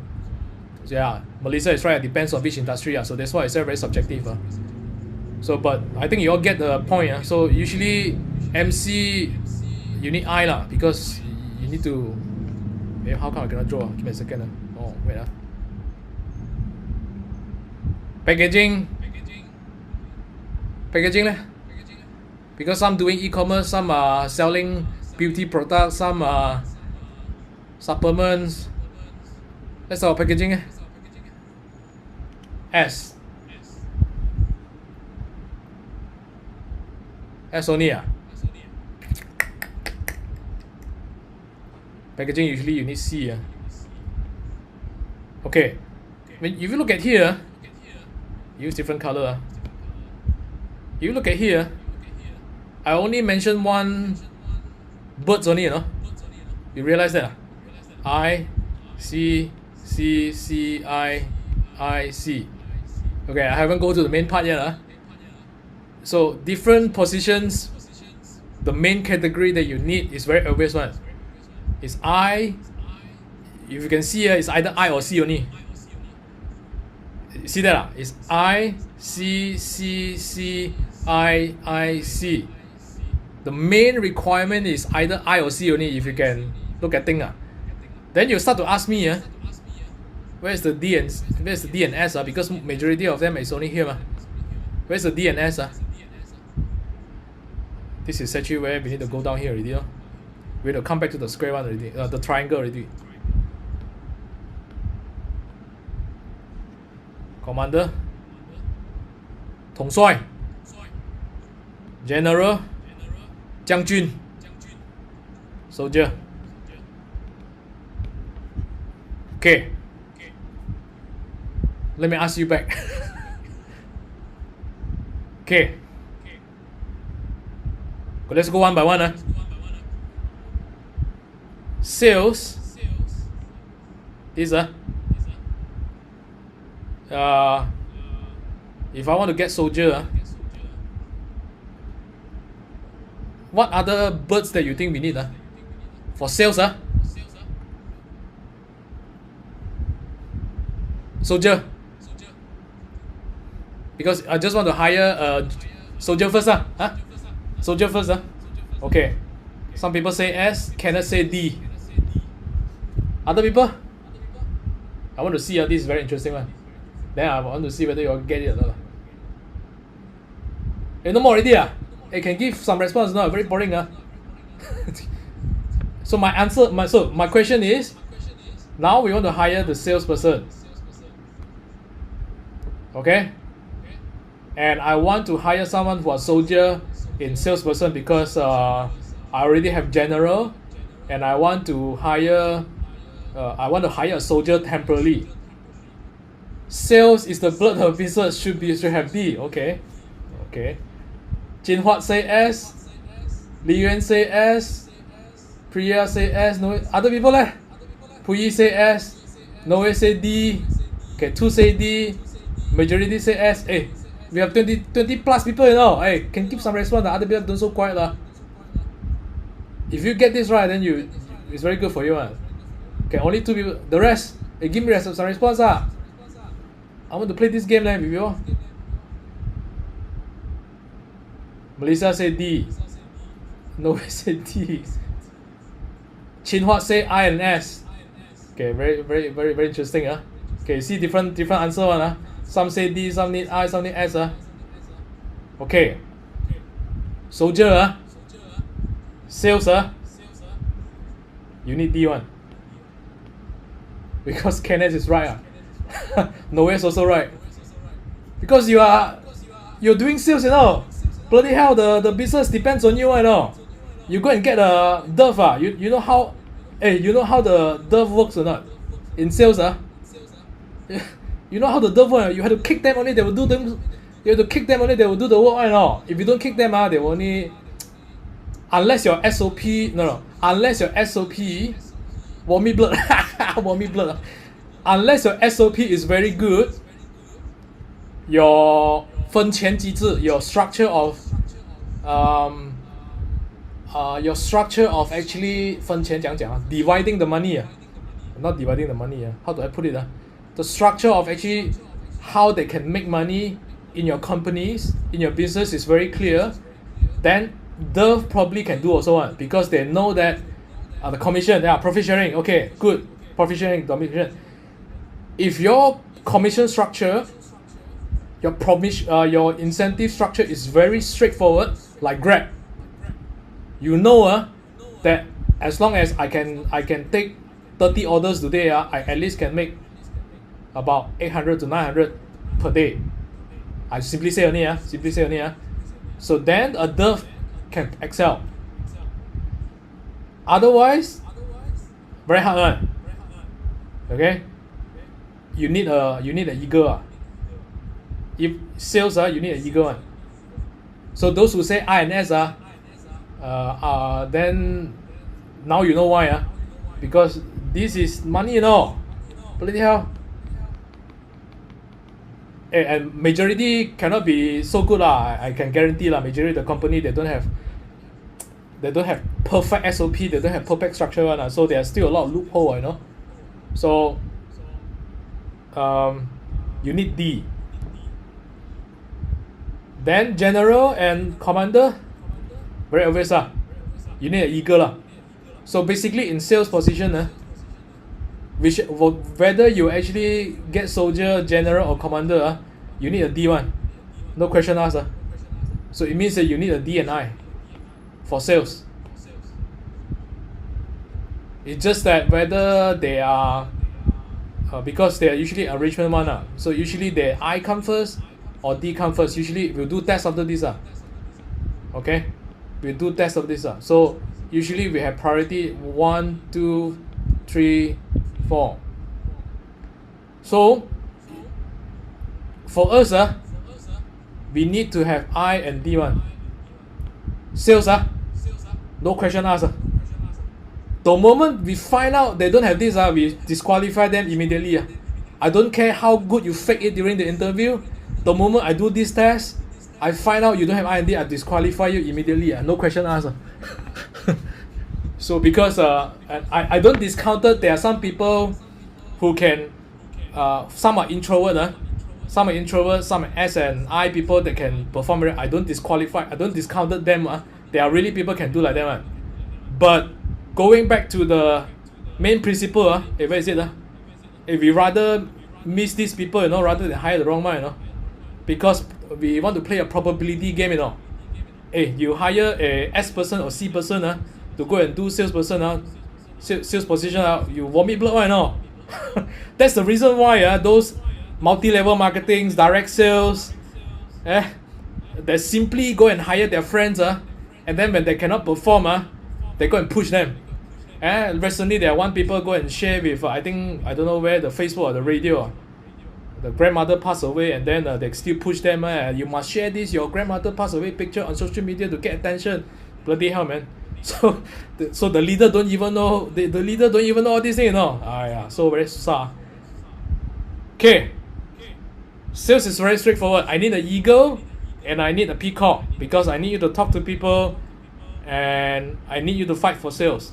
yeah, Melissa is right. It depends on which industry. So that's why it's very subjective. So but I think you all get the point. So usually MC you need I lah because you need to. How come I cannot draw? Give me a second. Oh wait. Packaging leh. Because some doing e-commerce, some are selling beauty products, some are supplements. That's our packaging. S only. Packaging usually you need C. Okay. If you look at here, use different color. If you look at here, I only mentioned one birds only, You realize that? I, C, I, C. Okay, I haven't go to the main part yet. So different positions, the main category that you need is very obvious one. It's I. If you can see here, it's either I or C only. See that? It's I, C, I, C. The main requirement is either I or C only if you can look at things. Then you start to ask me, where's the D and S? Because majority of them is only here. Where's the D and S? This is actually where we need to go down here already. We need to come back to the square one already, the triangle already. Commander, 统帅 General, 将军 Soldier. Okay, let me ask you back. Okay, let's go one by one. Sales is if I want to get soldier, what other birds that you think we need for sales? Soldier. Because I just want to hire soldier first. Soldier first. Okay. Some people say S, cannot say D. Other people? I want to see. This is very interesting one. Then I want to see whether you all get it or not. No more already. I can give some response. No, very boring. So my answer, my question is, now we want to hire the salesperson. Okay? And I want to hire someone who is soldier in salesperson because I already have general, and I want to hire a soldier temporarily. Sales is the blood of business. Should have D. Okay. Jin Huat say S. Li Yuan say S. Priya say S. No other people Puyi say S. Noe say D. Okay, 2 say D, majority say S. Hey, we have 20 plus people, you know. Hey, can keep some response. The other people don't so quiet lah. If you get this right, then it's very good for you. Okay, only 2 people. The rest, hey, give me some response. I want to play this game with you. Melissa say D. No say D. Chinhua say I and S. Okay, very interesting. Okay, see different answer one. Some say D, some need I, some need S. Okay. Soldier. Sales. You need D one. Because Kenneth is right. Noah is also right. Because you're doing sales, you know. Bloody hell, the business depends on you, you know. You go and get a dev. You know how you know how the dev works or not? In sales, you know how the dev works. You have to kick them only, they will do them. You have to kick them only, they will do the work, you know. If you don't kick them, they will only, unless your SOP unless your SOP Vomit blood. Vomit blood. Unless your SOP is very good, your 分钱机制, your structure of actually 分钱讲dividing the money, not dividing the money, how do I put it? The structure of actually how they can make money in your companies, in your business is very clear. Then Dev probably can do also because they know that the commission, profit sharing, okay, good, profit sharing, commission. If your commission structure, your incentive structure is very straightforward, like Grab, you know that as long as I can take 30 orders today, I at least can make about 800 to 900 per day. I simply say only. So then a dev can excel. Otherwise, very hard. Okay, you need a eagle. If sales, you need an eagle one. So those who say I and S then now you know why because this is money, you know. Bloody hell. And majority cannot be so good I can guarantee majority of the company they don't have perfect SOP, they don't have perfect structure one, so there's still a lot of loophole, you know. So you need D. Then general and commander, very obvious you need an eagle So basically in sales position whether you actually get soldier, general or commander you need a D1, no question asked. So it means that you need a D and I for sales. It's just that whether they are because they are usually arrangement one so usually the I come first or D come first. Usually we'll do test after this okay, we'll do test of this so usually we have priority 1, 2, 3, 4. So for us we need to have I and D1. Sales no question asked. The moment we find out they don't have this we disqualify them immediately. I don't care how good you fake it during the interview. The moment I do this test, I find out you don't have I and D, I disqualify you immediately. No question asked. So because I don't discount it, there are some people who can some are introvert, some are S and I people that can perform very. I don't discount them. There are really people can do like that. But going back to the main principle, where is it? If we rather miss these people, you know, rather than hire the wrong one, you know, because we want to play a probability game, you know. You hire a S person or C person to go and do sales person sales position you vomit blood, you know. That's the reason why those multi-level marketings, direct sales, they simply go and hire their friends and then when they cannot perform they go and push them. Recently there are one people go and share with I don't know where, the Facebook or the radio. The grandmother passed away and then they still push them. You must share this, your grandmother passed away picture on social media to get attention. Bloody hell, man. So the leader don't even know the leader don't even know all these things, you know. So very sad. Okay. Sales is very straightforward. I need an eagle and I need a peacock because I need you to talk to people and I need you to fight for sales.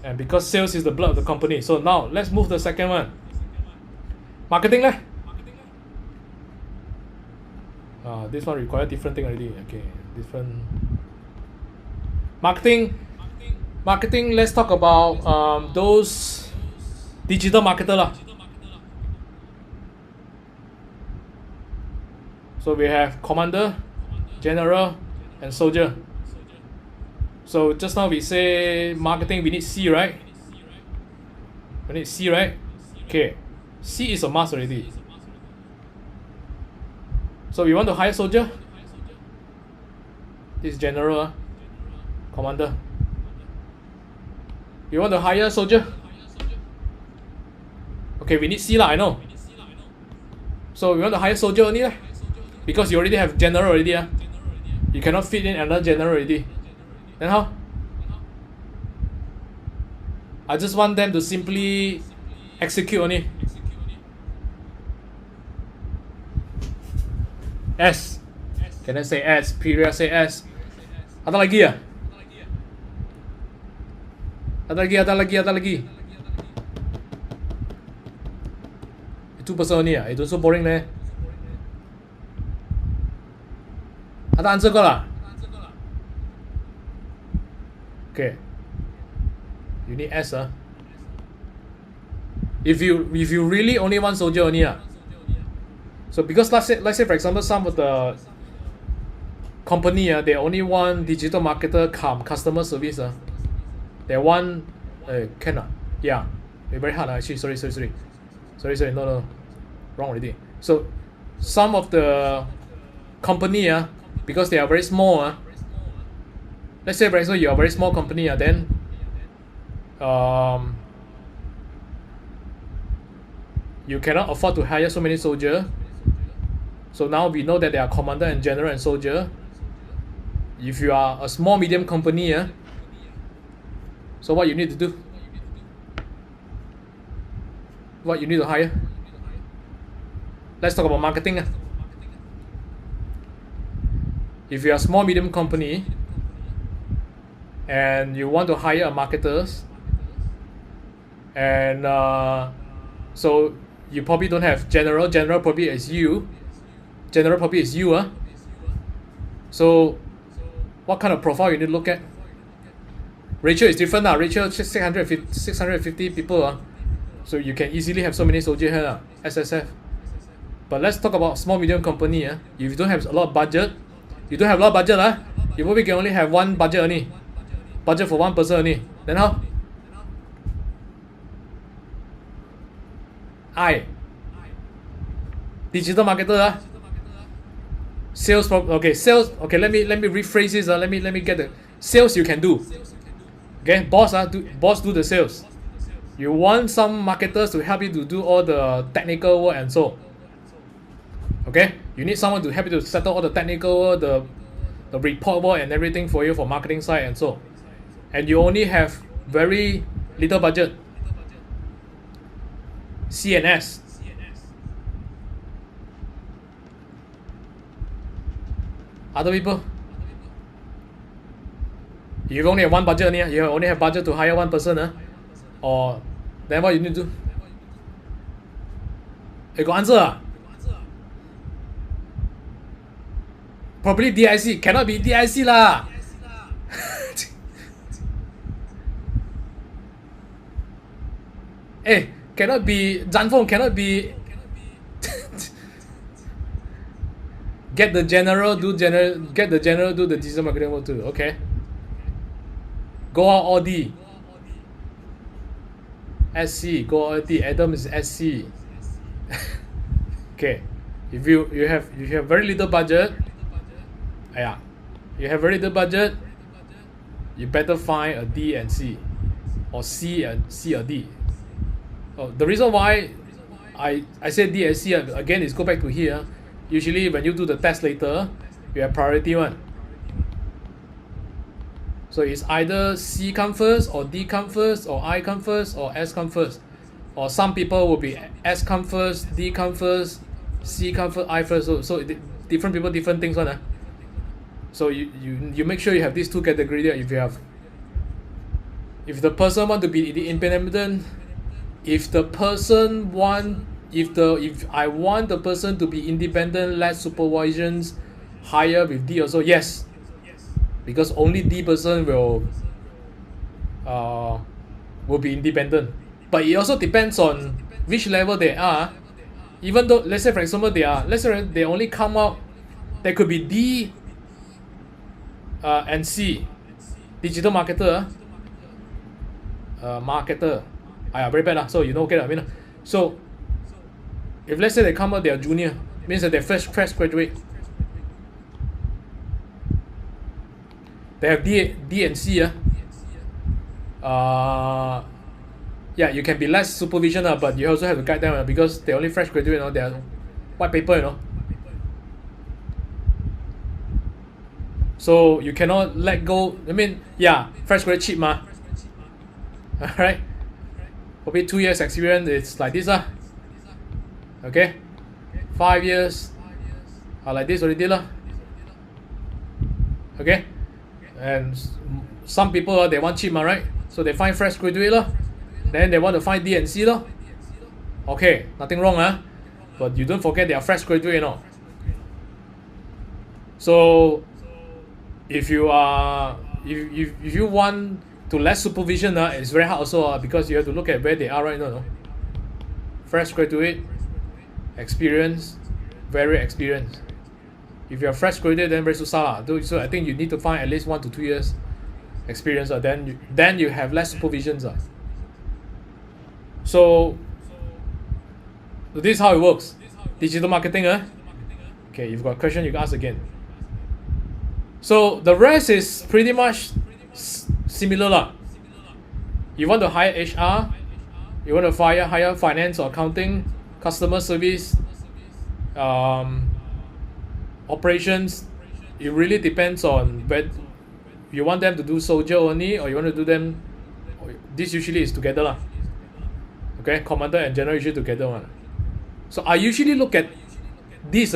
And because sales is the blood of the company. So now let's move to the second one. Marketing leh. This one require different thing already. Okay, different. Marketing. Let's talk about those digital marketer lah. So we have commander, general, and soldier. So just now we say marketing, we need C, right? We need C, right? Okay, C is a must already. So we want to hire soldier. This is general, commander. You want to hire soldier? Okay, we need C lah, I know. So we want to hire soldier only lah. Because you already have general already. You cannot fit in another general already. Then how? I just want them to simply execute only. S. Can I say S? Period say S. Ada lagi ya? Ada lagi. Itu person only Itu so boring leh. Ada answer kau lah. Okay. You need S If you really only want soldier only So because let's say for example some of the company they only want digital marketer come customer service They want can yeah. Very hard actually. Sorry. No. Wrong already. So some of the company because they are very small let's say for example you are a very small company then you cannot afford to hire so many soldiers. So now we know that there are commander and general and soldier. If you are a small medium company so what you need to do? What you need to hire? Let's talk about marketing If you are a small medium company and you want to hire a marketers and so you probably don't have general probably is you So what kind of profile you need to look at? Ratio is different Ratio 650 people so you can easily have so many soldiers here SSF. But let's talk about small medium company If you don't have a lot of budget, you probably can only have one budget only. Budget for one person only. Then how? Digital marketer sales sales. Okay, let me rephrase this let me get the sales you can do. Okay, boss do the sales. You want some marketers to help you to do all the technical work and so. Okay, you need someone to help you to settle all the technical work, the report work and everything for you for marketing side and so. And you only have very little budget. CNS. Other people, you only have one budget you only have budget to hire one person or then what you need to do? You got answer Probably DIC. Cannot be DIC lah. Cannot be Zanfeng, cannot be get the general do the digital marketing work too. Okay. Go out all D. SC, go out D. Adam is SC. Okay. If you have very little budget, you have very little budget, you better find a D and C, or C or D. The reason why I say D and C again is go back to here. Usually when you do the test later, you have priority one. So it's either C come first, or D come first, or I come first, or S come first. or some people will be S come first, D come first, C come first, I first. So different people, different things one. So you make sure you have these two categories there. If the person want to be independent, if I want the person to be independent, less supervisions, higher with D also, yes, because only D person will be independent. But it also depends on which level they are. Even though, let's say for example, they only come out, there could be D and C, digital marketer, very bad so you know, okay, I mean, so if let's say they come out, they are junior, means that they're fresh graduate, they have D and C. Yeah, you can be less supervision, but you also have to guide them because they're only fresh graduate, they are white paper, so you cannot let go. I mean, yeah, fresh graduate cheap ma. Alright, probably 2 years experience, it's like this okay, 5 years like this already okay, and some people they want cheap right, so they find fresh graduate then they want to find D and C okay, nothing wrong but you don't forget they are fresh graduate so if you want to less supervision it's very hard also because you have to look at where they are right now. Fresh graduate, experience, very experienced. If you're fresh graduate, then very susah so I think you need to find at least 1 to 2 years experience then you have less supervisions so this is how it works. Digital marketing okay, you've got a question, you can ask again. So the rest is pretty much similar You want to hire HR, you want to hire finance or accounting, customer service, operations. It really depends on whether you want them to do soldier only or you want to do them. This usually is together okay, commander and general usually together So I usually look at this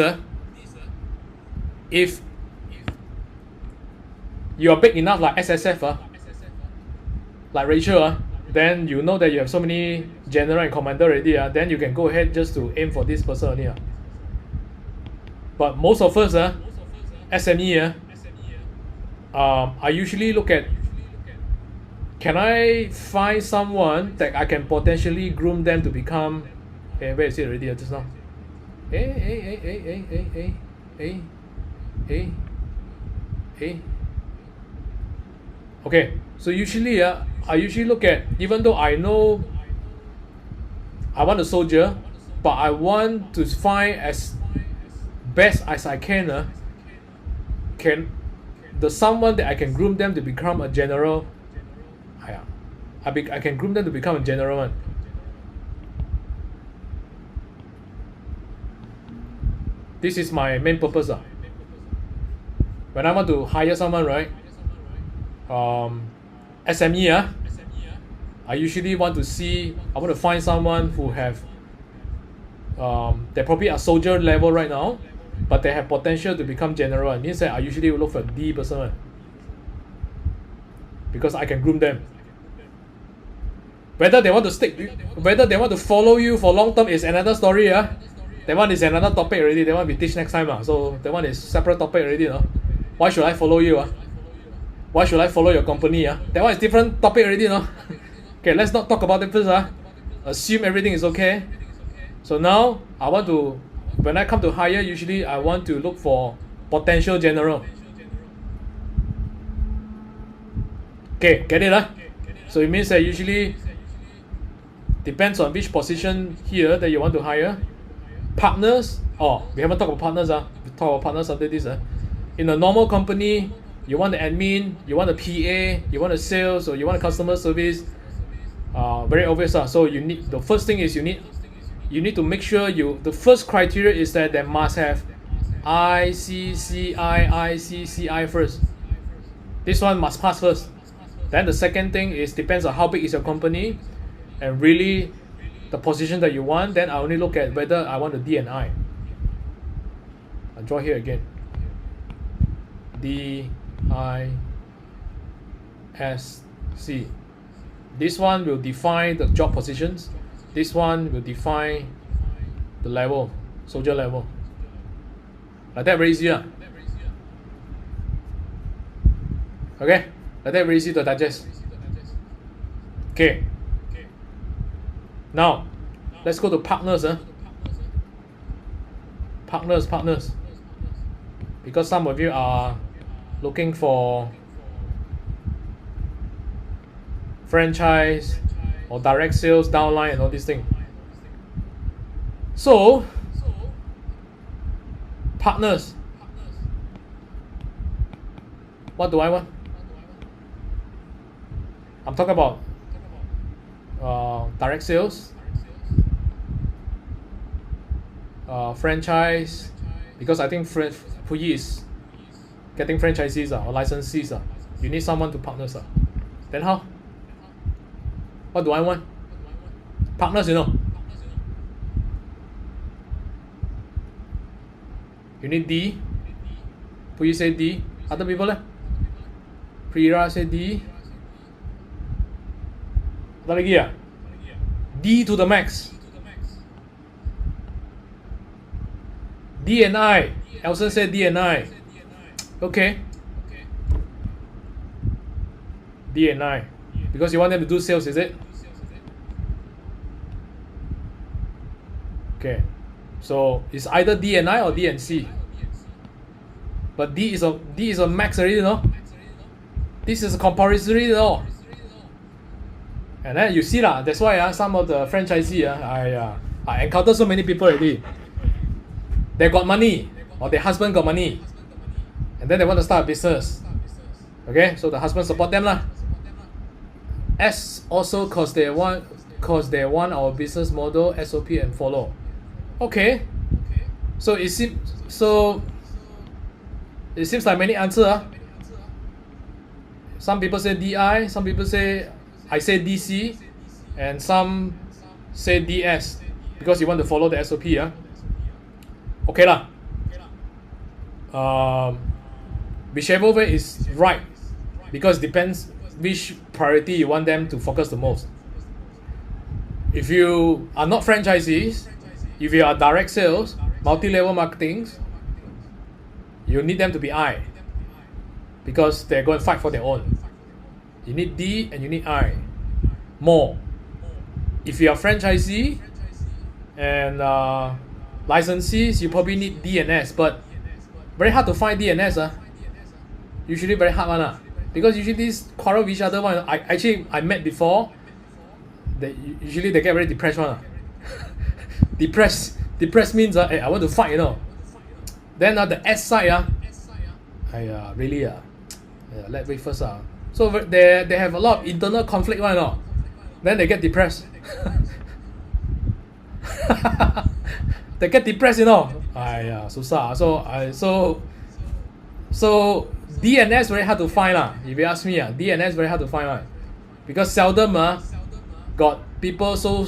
if you are big enough like SSF like Rachel then you know that you have so many general and commander already then you can go ahead just to aim for this person only but most of us SME I usually look at, can I find someone that I can potentially groom them to become, where is it already just now? Okay, so usually I usually look at, even though I know I want a soldier, but I want to find as best as I can someone that I can groom them to become a general. I can groom them to become a general This is my main purpose when I want to hire someone, right? SME I usually want to find someone who have they probably are soldier level right now, but they have potential to become general. It means that I usually will look for D person because I can groom them. Whether they want to follow you for long term is another story. That one is another topic already. That one we teach next time. So that one is separate topic already. Why should I follow you? Why should I follow your company? That one is different topic already. Okay, let's not talk about it first. Assume everything is okay. So now when I come to hire, usually I want to look for potential general. Okay, get it? So it means that usually depends on which position here that you want to hire. Partners, we haven't talked about partners. We talk about partners after this. In a normal company, you want the admin, you want the PA, you want the sales, or you want the customer service. Very obvious. So you need, the first thing is you need to make sure the first criteria is that they must have ICCI first. This one must pass first. Then the second thing is depends on how big is your company, and really the position that you want, then I only look at whether I want the D and I. I'll draw here again. D, I, S, C. This one will define the job positions. This one will define the level, soldier level. Like that very easy. Okay? Like that very easy to digest. Okay. Now, let's go to partners. Partners. Because some of you are looking for franchise or direct sales, downline, and all these things. So, partners. What do I want? I'm talking about direct sales, franchise, because I think Puyi is getting franchisees or licensees. You need someone to partners. Then how? What do I want? Partners, you know. You need D. Puyi say D. Other people leh? Prira say D. Apa lagi ya? D to the max. D and I. Elson said D and I. Okay. D and I. Because you want them to do sales, is it? Okay. So it's either D and I or D and C. But D is a max already, you know? This is a compulsory, you know? And then you see lah, that's why some of the franchisee I encounter so many people already. They got money, or their husband got money, and then they want to start a business. Okay, so the husband support them lah. S also cause they want our business model, SOP and follow. Okay, so it seems like many answer. Some people say DI, some people say I say DC, and some say DS because you want to follow the SOP. Okay lah. Whichever way is right, because depends which priority you want them to focus the most. If you are not franchisees, if you are direct sales, multi-level marketing, you need them to be I, because they're going to fight for their own. You need D and you need I more. If you are franchisee and licensees, you probably need D and S, but very hard to find D and S. Usually very hard one, because usually these quarrel with each other one. I met before. Usually they get very depressed one. Depressed means hey, I want to fight, you know. Then the S side really let's wait first. So they have a lot of internal conflict one, you know. Then they get depressed. They get depressed, you know. Susah. So D and S very hard to find lah. If you ask me, D and S very hard to find one, because seldom got people so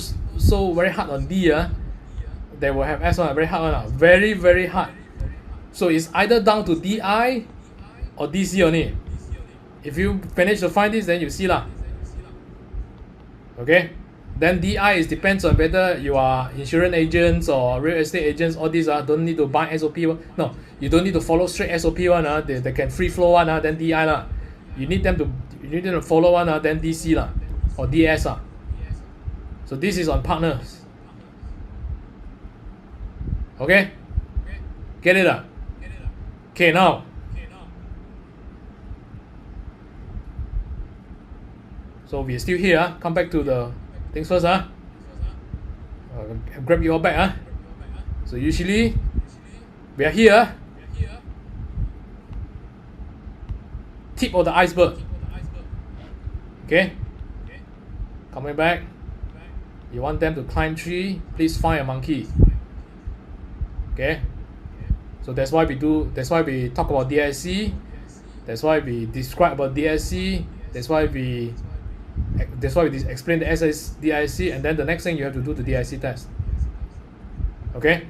very hard on D. They will have S one very hard one. Very very hard. So it's either down to DI or DC only. If you manage to find this, then you see lah. Okay. Then DI depends on whether you are insurance agents or real estate agents. All these don't need to buy SOP one. No, you don't need to follow straight SOP one. They can free flow one. Then DI lah. You need them to follow one. Then DC lah or DS lah. So this is on partners. Okay, get it lah. Okay, now. So we're still here. Come back to the things first. Grab your back. So usually we are here. Tip of the iceberg. Okay. Coming back. You want them to climb tree? Please find a monkey. Okay. So that's why we talk about DSC. That's why we describe about DSC. That's why we That's why we explain the SDIC, and then the next thing you have to do the DIC test. Okay.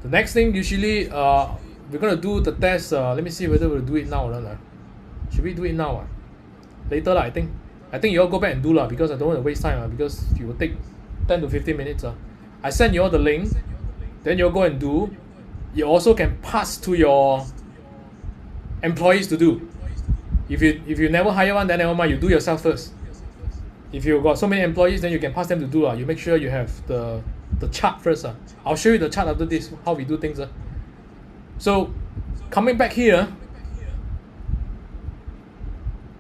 The next thing usually we're gonna do the test. Let me see whether we'll do it now or not. Should we do it now? Later lah. I think you all go back and do lah, because I don't want to waste time because it will take 10 to 15 minutes. I send you all the link, then you'll go and do. You also can pass to your employees to do. If you never hire one, then never mind, you do yourself first. If you got so many employees, then you can pass them to do. You make sure you have the chart first. I'll show you the chart after this, how we do things. So coming back here,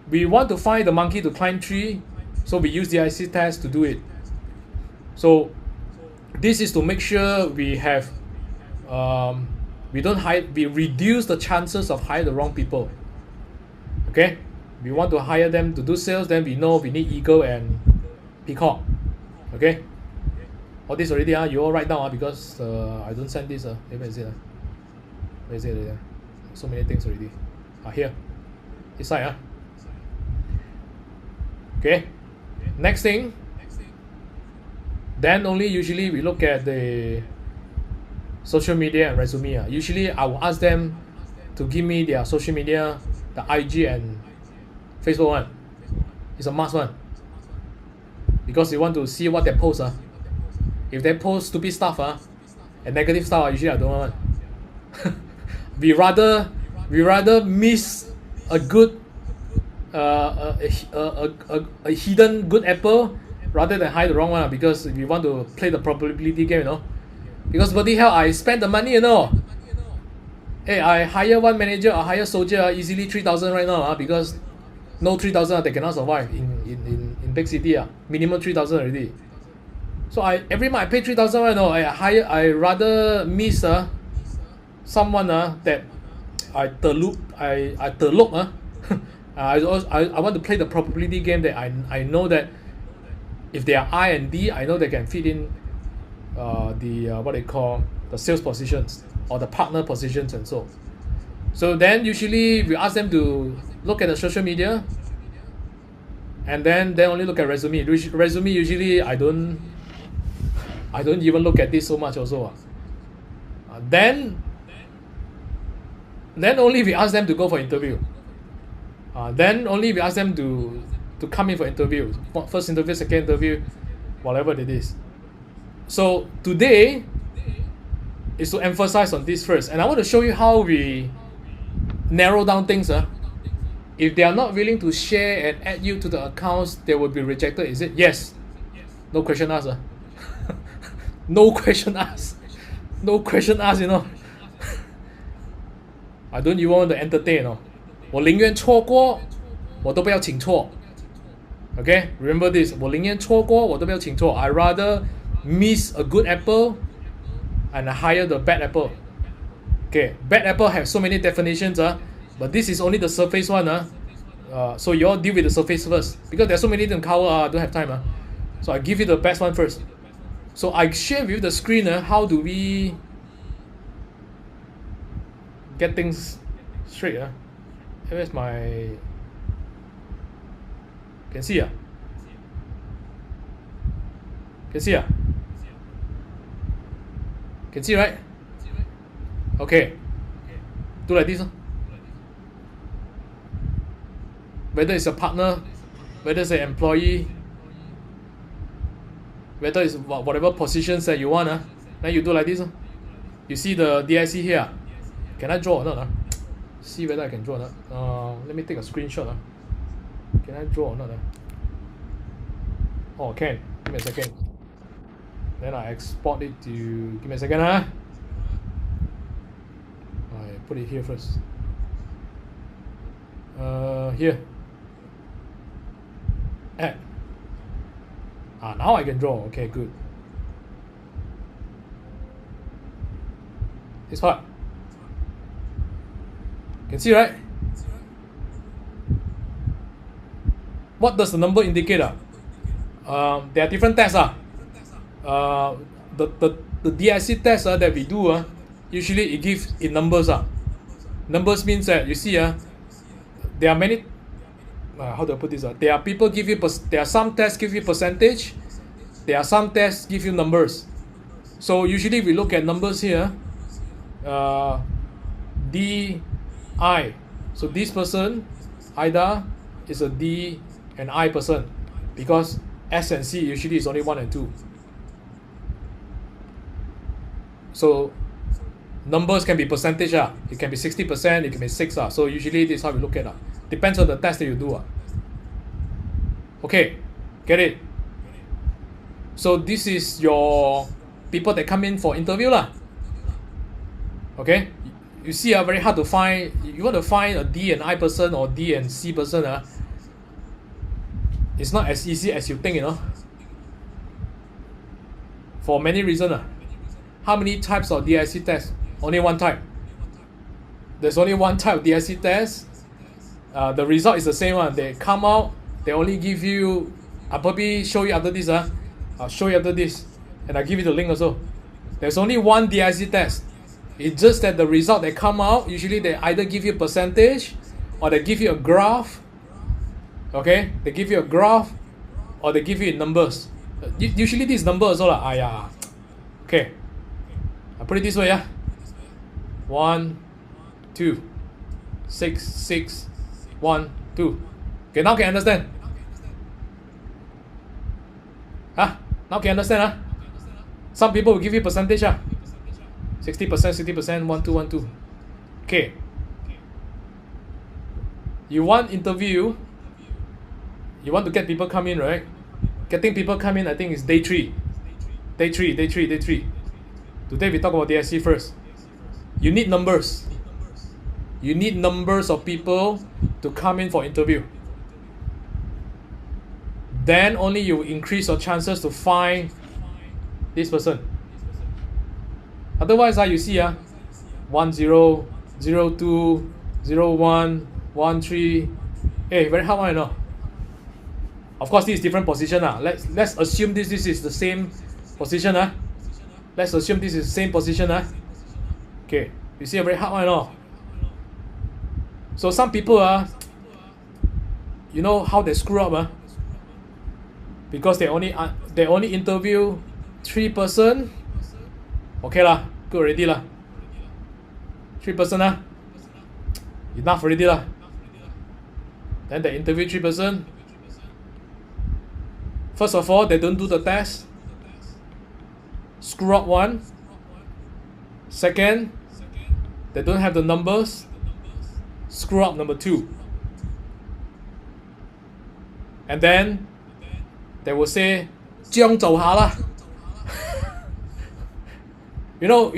we want to find the monkey to climb tree, so we use the IC test to do it. So this is to make sure we have we reduce the chances of hiring the wrong people. Okay, we want to hire them to do sales, then we know we need eagle and peacock. Okay, all this already you all write down because I don't send this. Where is it? Where is it? So many things already. Here, this side. Okay, next thing. Then only usually we look at the social media and resume. Usually I will ask them to give me their social media, the IG and Facebook one. It's a must one, because they want to see what they post. If they post stupid stuff and negative stuff, usually I don't want. we rather miss a good a hidden good apple rather than hide the wrong one, because if you want to play the probability game, because bloody hell, I spend the money, Hey, I hire one manager, I hire soldier, easily 3,000 right now, because no 3,000 they cannot survive in big city, minimum 3,000 already. So every month I pay 3,000 right now. I rather miss someone that I terloop. I want to play the probability game that I know that if they are I and D, I know they can fit in what they call the sales positions or the partner positions and so. So then usually we ask them to look at the social media, and then only look at resume. Resume usually I don't even look at this so much also. Then only we ask them to go for interview. Then only we ask them to come in for interview. First interview, second interview, whatever it is. So today is to emphasize on this first. And I want to show you how we narrow down things. If they are not willing to share and add you to the accounts, they will be rejected. Is it? Yes. No question asked. No question asked. No question asked, I don't even want to entertain, 我宁愿错过我都不要请错. Okay, remember this. 我宁愿错过我都不要请错. I rather miss a good apple and hire the bad apple. Okay, bad apple have so many definitions, but this is only the surface one. So you all deal with the surface first, because there's so many to cover. I don't have time. So I give you the best one first. So I share with you the screen. How do we get things straight? Where's my... Can see? Can see? Can see, right? Okay. Do like this. Whether it's a partner, whether it's an employee, whether it's whatever positions that you want, then you do like this. You see the DIC here. Can I draw or not? See whether I can draw or not. Let me take a screenshot. Can I draw or not? Oh, can. Give me a second. Then I export it to... Give me a second. I put it here first. Here. Add. Now I can draw. Okay, good. This part. Can see, right? What does the number indicate? There are different tests. The DIC test that we do, usually it gives in numbers. Numbers means that you see, there are many how do I put this? There are people give you there are some tests give you percentage. There are some tests give you numbers. So usually we look at numbers here. D, I. So this person, Ida, is a D and I person because S and C usually is only 1 and 2. So numbers can be percentage. It can be 60%, it can be 6. So usually this is how we look at. Depends on the test that you do. Okay, get it? So this is your people that come in for interview. Okay, you see, very hard to find. You want to find a D and I person or D and C person. It's not as easy as you think, for many reasons. How many types of DIC tests? Only one type. There's only one type of DIC test. The result is the same one. They come out, they only give you, I'll probably show you after this. I'll show you after this. And I'll give you the link also. There's only one DIC test. It's just that the result that come out, usually they either give you a percentage or they give you a graph. Okay? They give you a graph or they give you numbers. Usually these numbers also okay. I'll put it this way. 1, 2, 6, 6, 1, 2. Okay, now can understand? Now can understand? Some people will give you percentage. 60%, 60%, 1, 2, 1, 2. Okay. You want interview, you want to get people come in, right? Getting people come in, I think, is day 3. Day 3. Today we talk about DSC first. You need numbers. You need numbers of people to come in for interview. Then only you will increase your chances to find this person. Otherwise, you see 1 0, 0 2, 0 1, 1 3. Hey, very hard one, you know. Of course, this is different position. Let's assume this is the same position. Let's assume this is the same position. Okay, you see a very hard one, you know. So some people you know how they screw up, because they only interview 3 person. Okay lah, good already lah. 3 person enough already lah. Then they interview 3 person. First of all, they don't do the test. Screw up 1. Second, they don't have the numbers. Screw up number 2. And then they will say, 這樣做下啦. You know,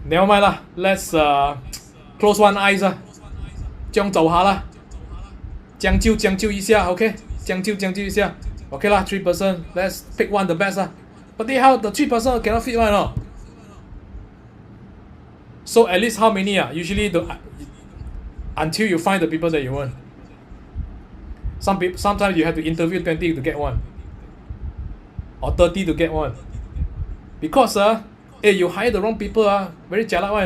never mind lah. Let's close one eyes 這樣做下啦. 將就一下 okay? 將就一下 okay lah, 3 person. Let's pick one the best But the 3 person cannot fit one, no? So at least how many usually until you find the people that you want. Sometimes you have to interview 20 to get one, or 30 to get one, because you hire the wrong people very jialat one,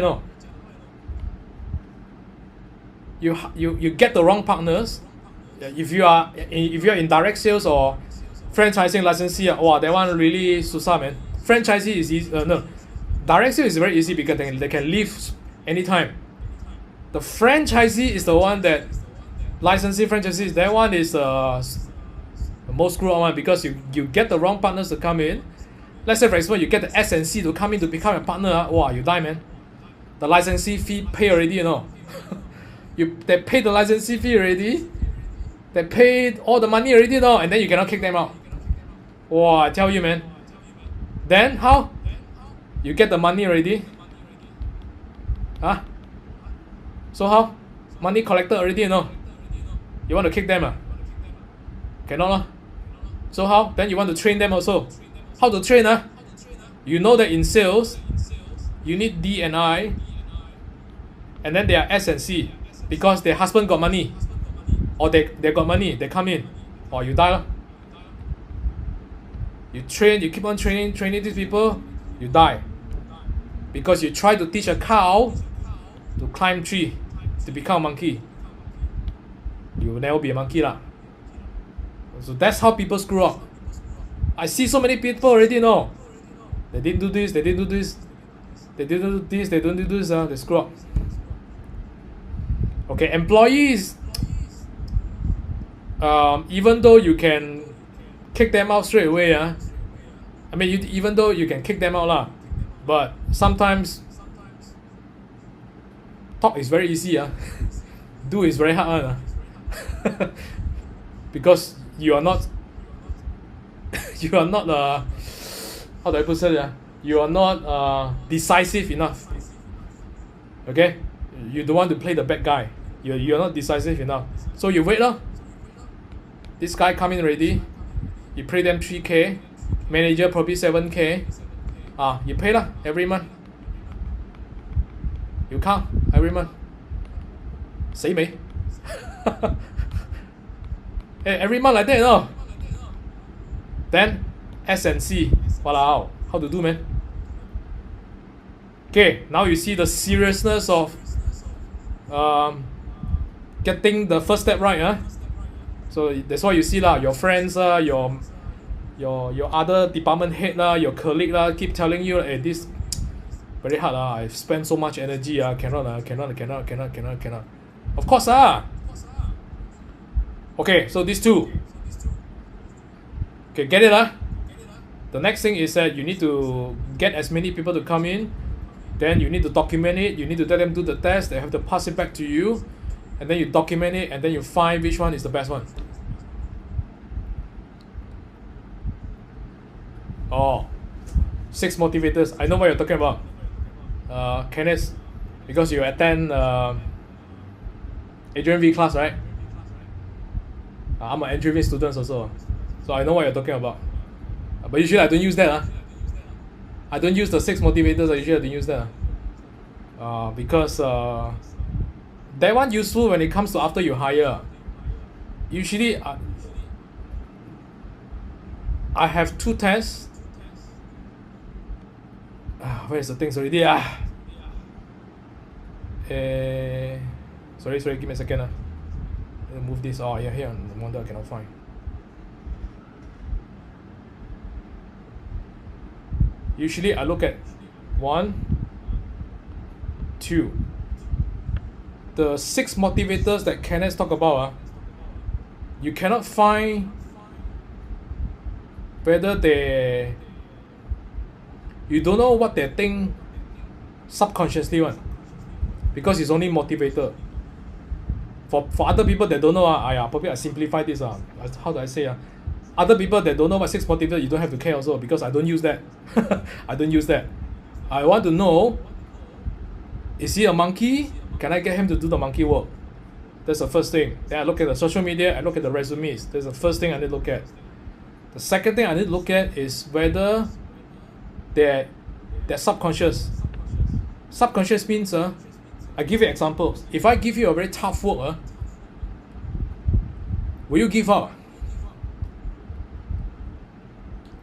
you know. You get the wrong partners. If you are in direct sales or franchising licensee, wow, that one really susah, man. Franchisee is easy. No, direct sales is very easy because they can leave anytime. The franchisee is the one that licensee franchisees. That one is the most screwed up one, because you get the wrong partners to come in. Let's say for example you get the S and C to come in to become a partner. Wow, you die, man. The licensee fee pay already, you know. They paid the licensee fee already. They paid all the money already, you know, and then you cannot kick them out. Wow, I tell you, man. Then how? You get the money already. So how? Money collected already, you know. You want to kick them? Cannot. So how? Then you want to train them also. How to train? You know that in sales, you need D and I, and then they are S and C, because their husband got money, or they got money, they come in, or you die. You train, you keep on training these people, you die. Because you try to teach a cow to climb tree, to become a monkey. you will never be a monkey lah. So that's how people screw up. I see so many people already know. They didn't do this, they didn't do this, they didn't do this, they don't do this, they screw up. Okay, employees, even though you can kick them out straight away, I mean, even though you can kick them out lah, but sometimes talk is very easy, do is very hard, because you are not how do I put it? You are not decisive enough. Okay, you don't want to play the bad guy. You're not decisive enough. So you wait lah. This guy come in already. You pay them 3K. Manager probably 7K. You pay lah every month. You count every month. 死未? Hey, every month like that, no? Then S&C. Walao, how to do, man? Okay, now you see the seriousness of getting the first step right, So that's why you see lah, your friends, your other department head your colleague keep telling you, hey, this very hard I've spent so much energy cannot. Of course Okay, so these two. Okay, get it The next thing is that you need to get as many people to come in. Then you need to document it. You need to let them do the test. They have to pass it back to you. And then you document it. And then you find which one is the best one. Oh, 6 motivators. I know what you're talking about. Kenneth, because you attend Adrian V class, right? I'm an Adrian V student also. So I know what you're talking about. But usually I don't use that. I don't use the 6 motivators. I usually don't use that. Because that one useful when it comes to after you hire. Usually I have 2 tests. Where's the things already? Sorry, give me a second. Let me move this. Oh, yeah, here. No wonder I cannot find. Usually I look at 1, 2. The 6 motivators that Kenneth talk about, you cannot find whether you don't know what they think subconsciously one, because it's only motivator. For other people that don't know, probably I simplify this. How do I say? Other people that don't know what 6 motivators, you don't have to care also, because I don't use that. I don't use that. I want to know, is he a monkey? Can I get him to do the monkey work? That's the first thing. Then I look at the social media, I look at the resumes. That's the first thing I need to look at. The second thing I need to look at is whether they're subconscious. Subconscious means, I give you examples. If I give you a very tough work, will you give up?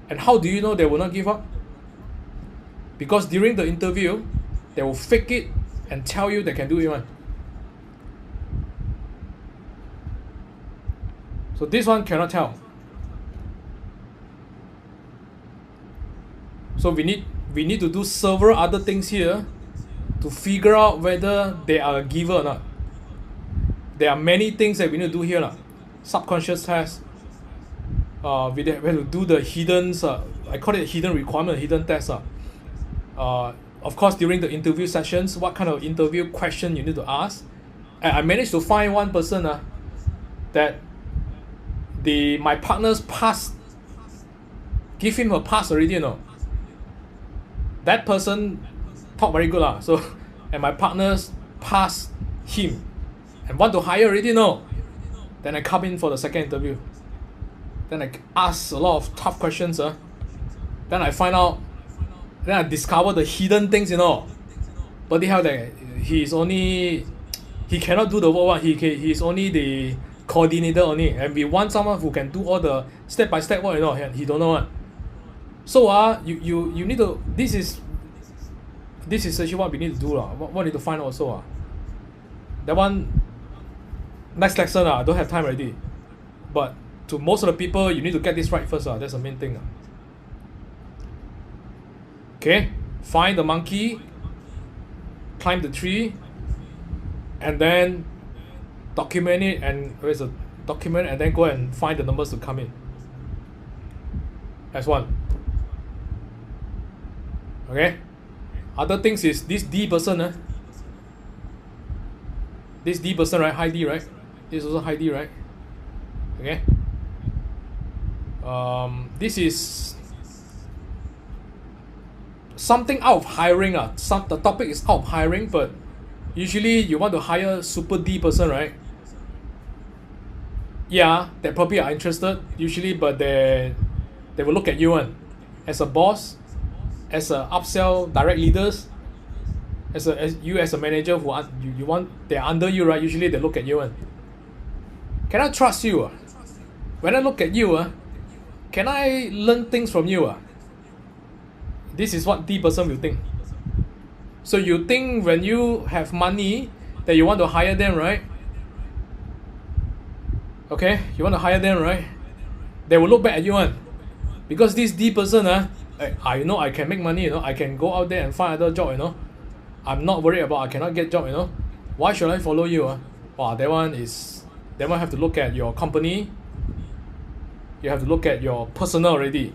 And how do you know they will not give up? Because during the interview, they will fake it and tell you they can do it one. So this one cannot tell. So we need to do several other things here to figure out whether they are a giver or not. There are many things that we need to do here. Subconscious test. We have to do the hidden, I call it hidden requirement, hidden test. Of course, during the interview sessions, what kind of interview question you need to ask. I managed to find one person that my partner's pass, give him a pass already, That person talk very good, so, and my partners pass him and want to hire already, Then I come in for the second interview. Then I ask a lot of tough questions, Then I find out, then I discover the hidden things, But the hell that he cannot do the work, he's only the coordinator only, and we want someone who can do all the step-by-step work, he don't know what. So you need to, this is actually what we need to do, what we need to find also. That one, Next lesson, I don't have time already. But to most of the people, you need to get this right first. That's the main thing. Okay, find the monkey, climb the tree, and then document it, and where's the document, and then go and find the numbers to come in. That's one. Okay. Other things is this D person, this D person, right? High D, right? This is also high D, right? Okay. This is something out of hiring. The topic is out of hiring, but usually you want to hire super D person, right? Yeah, they probably are interested usually, but they will look at you as a boss, as a upsell direct leaders, as a manager who you want, they're under you, right? Usually they look at you can I trust you? When I look at you, can I learn things from you? This is what D person will think. So you think when you have money that you want to hire them, right? Okay, you want to hire them, right? They will look back at you because this D person, I know I can make money, I can go out there and find other job, I'm not worried about I cannot get job, Why should I follow you? Wow, that one have to look at your company. You have to look at your personal already.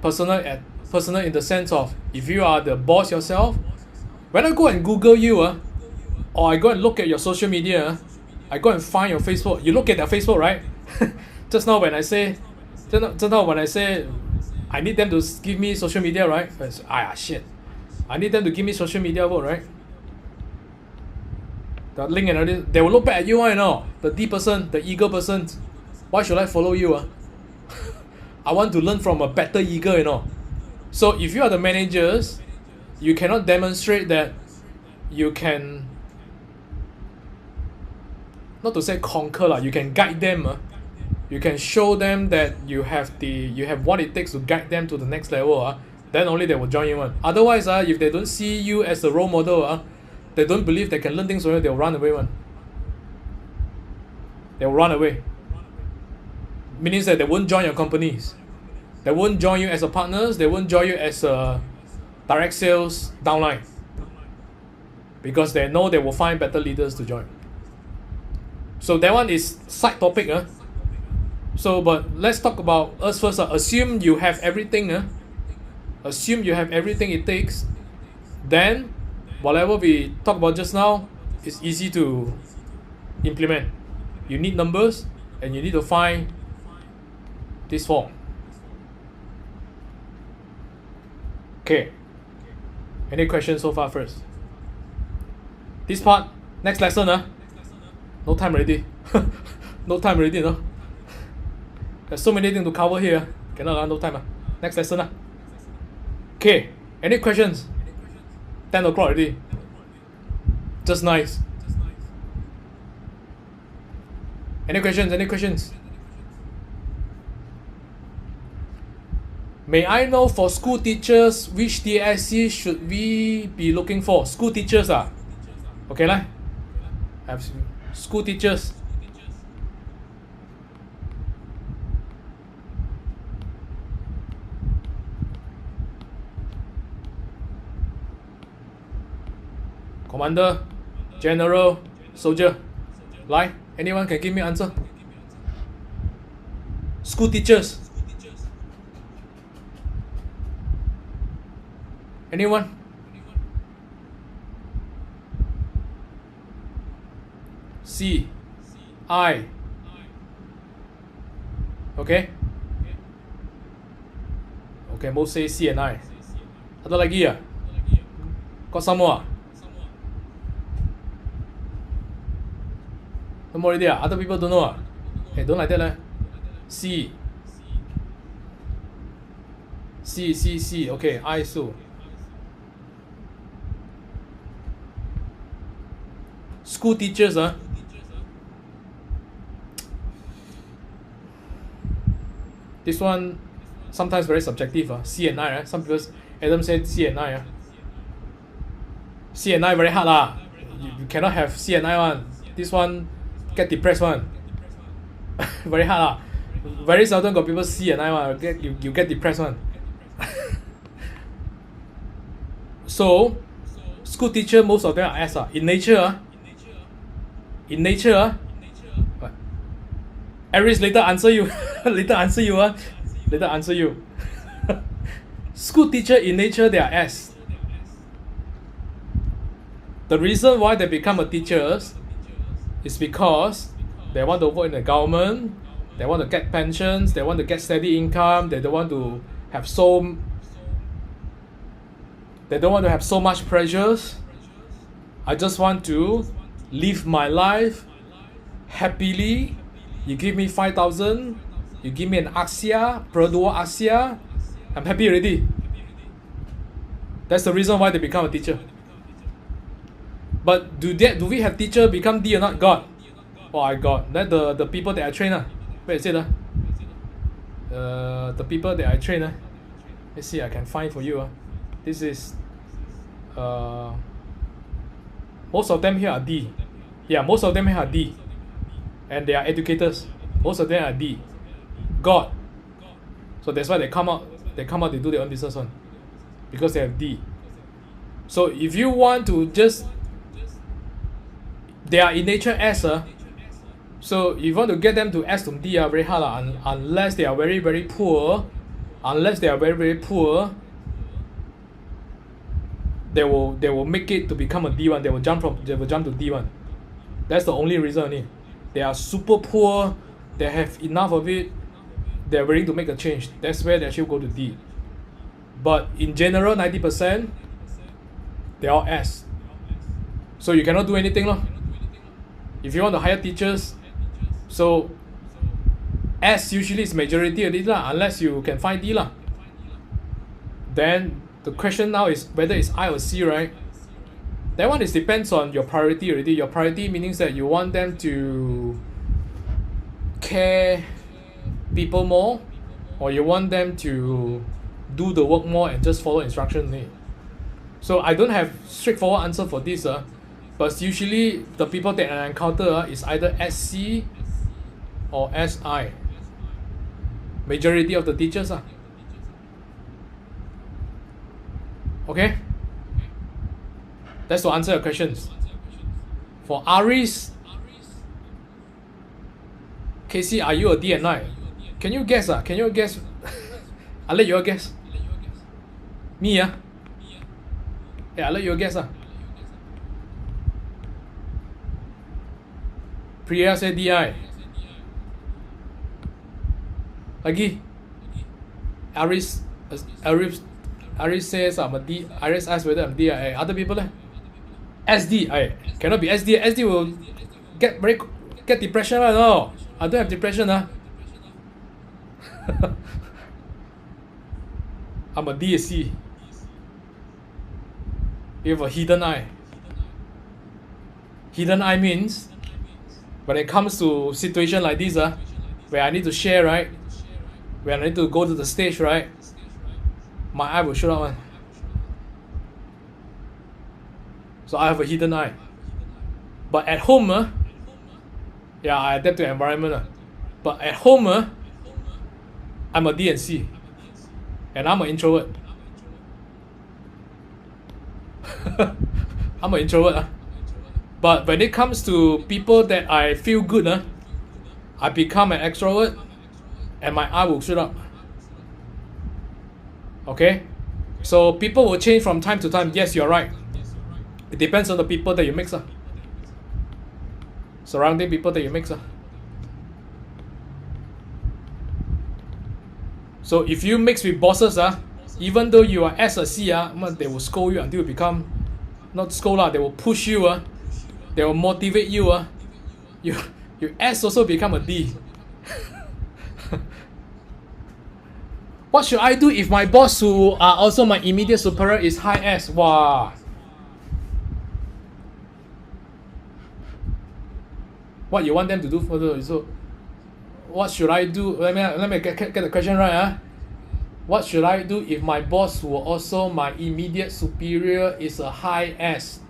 Personal in the sense of if you are the boss yourself, when I go and Google you, or I go and look at your social media, I go and find your Facebook. You look at their Facebook, right? Just now when I say I need them to give me social media, right? Shit. I need them to give me social media vote, right? The link and everything. They will look back at you, the D person, the eager person. Why should I follow you? I want to learn from a better eager, So if you are the managers, you cannot demonstrate that you can, not to say conquer, you can guide them. You can show them that you have what it takes to guide them to the next level. Then only they will join you. Otherwise, if they don't see you as a role model, they don't believe they can learn things from you, they'll run away. They'll run away. Meaning that they won't join your companies. They won't join you as a partners. They won't join you as a direct sales downline. Because they know they will find better leaders to join. So that one is side topic. So, but let's talk about us first. Assume you have everything. Assume you have everything it takes. Then, whatever we talked about just now is easy to implement. You need numbers and you need to find this form. Okay. Any questions so far first? This part, next lesson, no time already. No time already, There's so many things to cover here. Cannot, no time. Next lesson. Okay. Any questions? 10 o'clock already. Just nice. Any questions? Any questions? May I know for school teachers which DSC should we be looking for? School teachers okay lah. Have school teachers. Commander, General, Soldier. Lie. Anyone can give me answer? School teachers. Anyone? C. I. Okay? Okay, most say C and I. Ada lagi ya? Got some more? No more already. Other people don't know. Hey, don't like that. C. C. Okay, I so. School teachers, this one sometimes very subjective. C and I, some people, Adam said C and I. C and I very hard. You cannot have C and I one. This one get depressed one. Very hard lah. Very seldom got people C and I one. You get depressed one. So, school teacher, most of them are S. In nature, what? Aries later answer you. Later answer you. School teacher in nature, they are S. The reason why they become a teachers is because they want to work in the government, they want to get pensions, they want to get steady income, they don't want to have so much pressures. I just want to live my life happily. You give me 5,000, you give me an Axia, per dua Axia, I'm happy already. That's the reason why they become a teacher. But do we have teacher become D or not? God. Oh, I got that the people that I train. Where is it? The people that I train. Let's see, I can find for you. This is most of them here are D. Yeah, most of them here are D. And they are educators. Most of them are D. God. So that's why they come out, they do their own business one. Because they have D. So if you want to just, they are in nature S. So if you want to get them to S to D, very hard unless they are very, very poor. Unless they are very, very poor, they will make it to become a D1. They will jump to D1. That's the only reason only. They are super poor, they have enough of it, they're willing to make a change. That's where they actually go to D. But in general, 90%, they're all S. So you cannot do anything. If you want to hire teachers, so S usually is majority of it, unless you can find D. Then the question now is whether it's I or C, right? That one depends on your priority already. Your priority meaning that you want them to care people more, or you want them to do the work more and just follow instruction. So I don't have straightforward answer for this, but usually the people that I encounter is either SC or SI. Majority of the teachers. Okay? That's to answer your questions. For Aries, Casey, are you a D and I? Can you guess? Can you guess? I'll let you all guess. Me? Yeah, I'll let you all guess. Priya said DI. Lagi. Aris says I'm a D. Aris asks whether I'm D. Other people SD. Cannot be SD. SD will get depression. No, I don't have depression. I'm a DSC. You have a hidden eye. Hidden eye means when it comes to situation like this, where I need to share, right? When I need to go to the stage, right? My eye will show up. So I have a hidden eye. But at home, I adapt to the environment. But at home, I'm a D and C. And I'm an introvert. I'm an introvert. But when it comes to people that I feel good, I become an extrovert and my eye will shoot up. Okay? So people will change from time to time. Yes, you're right. It depends on the people that you mix. Surrounding people that you mix. So if you mix with bosses, even though you are S or C, they will scold you until you become, not scold, they will push you, they will motivate you. You S also become a D. What should I do if my boss, who are also my immediate superior, is high S? Wow. What you want them to do further? So, what should I do? Let me get the question right. What should I do if my boss, who also my immediate superior, is a high S?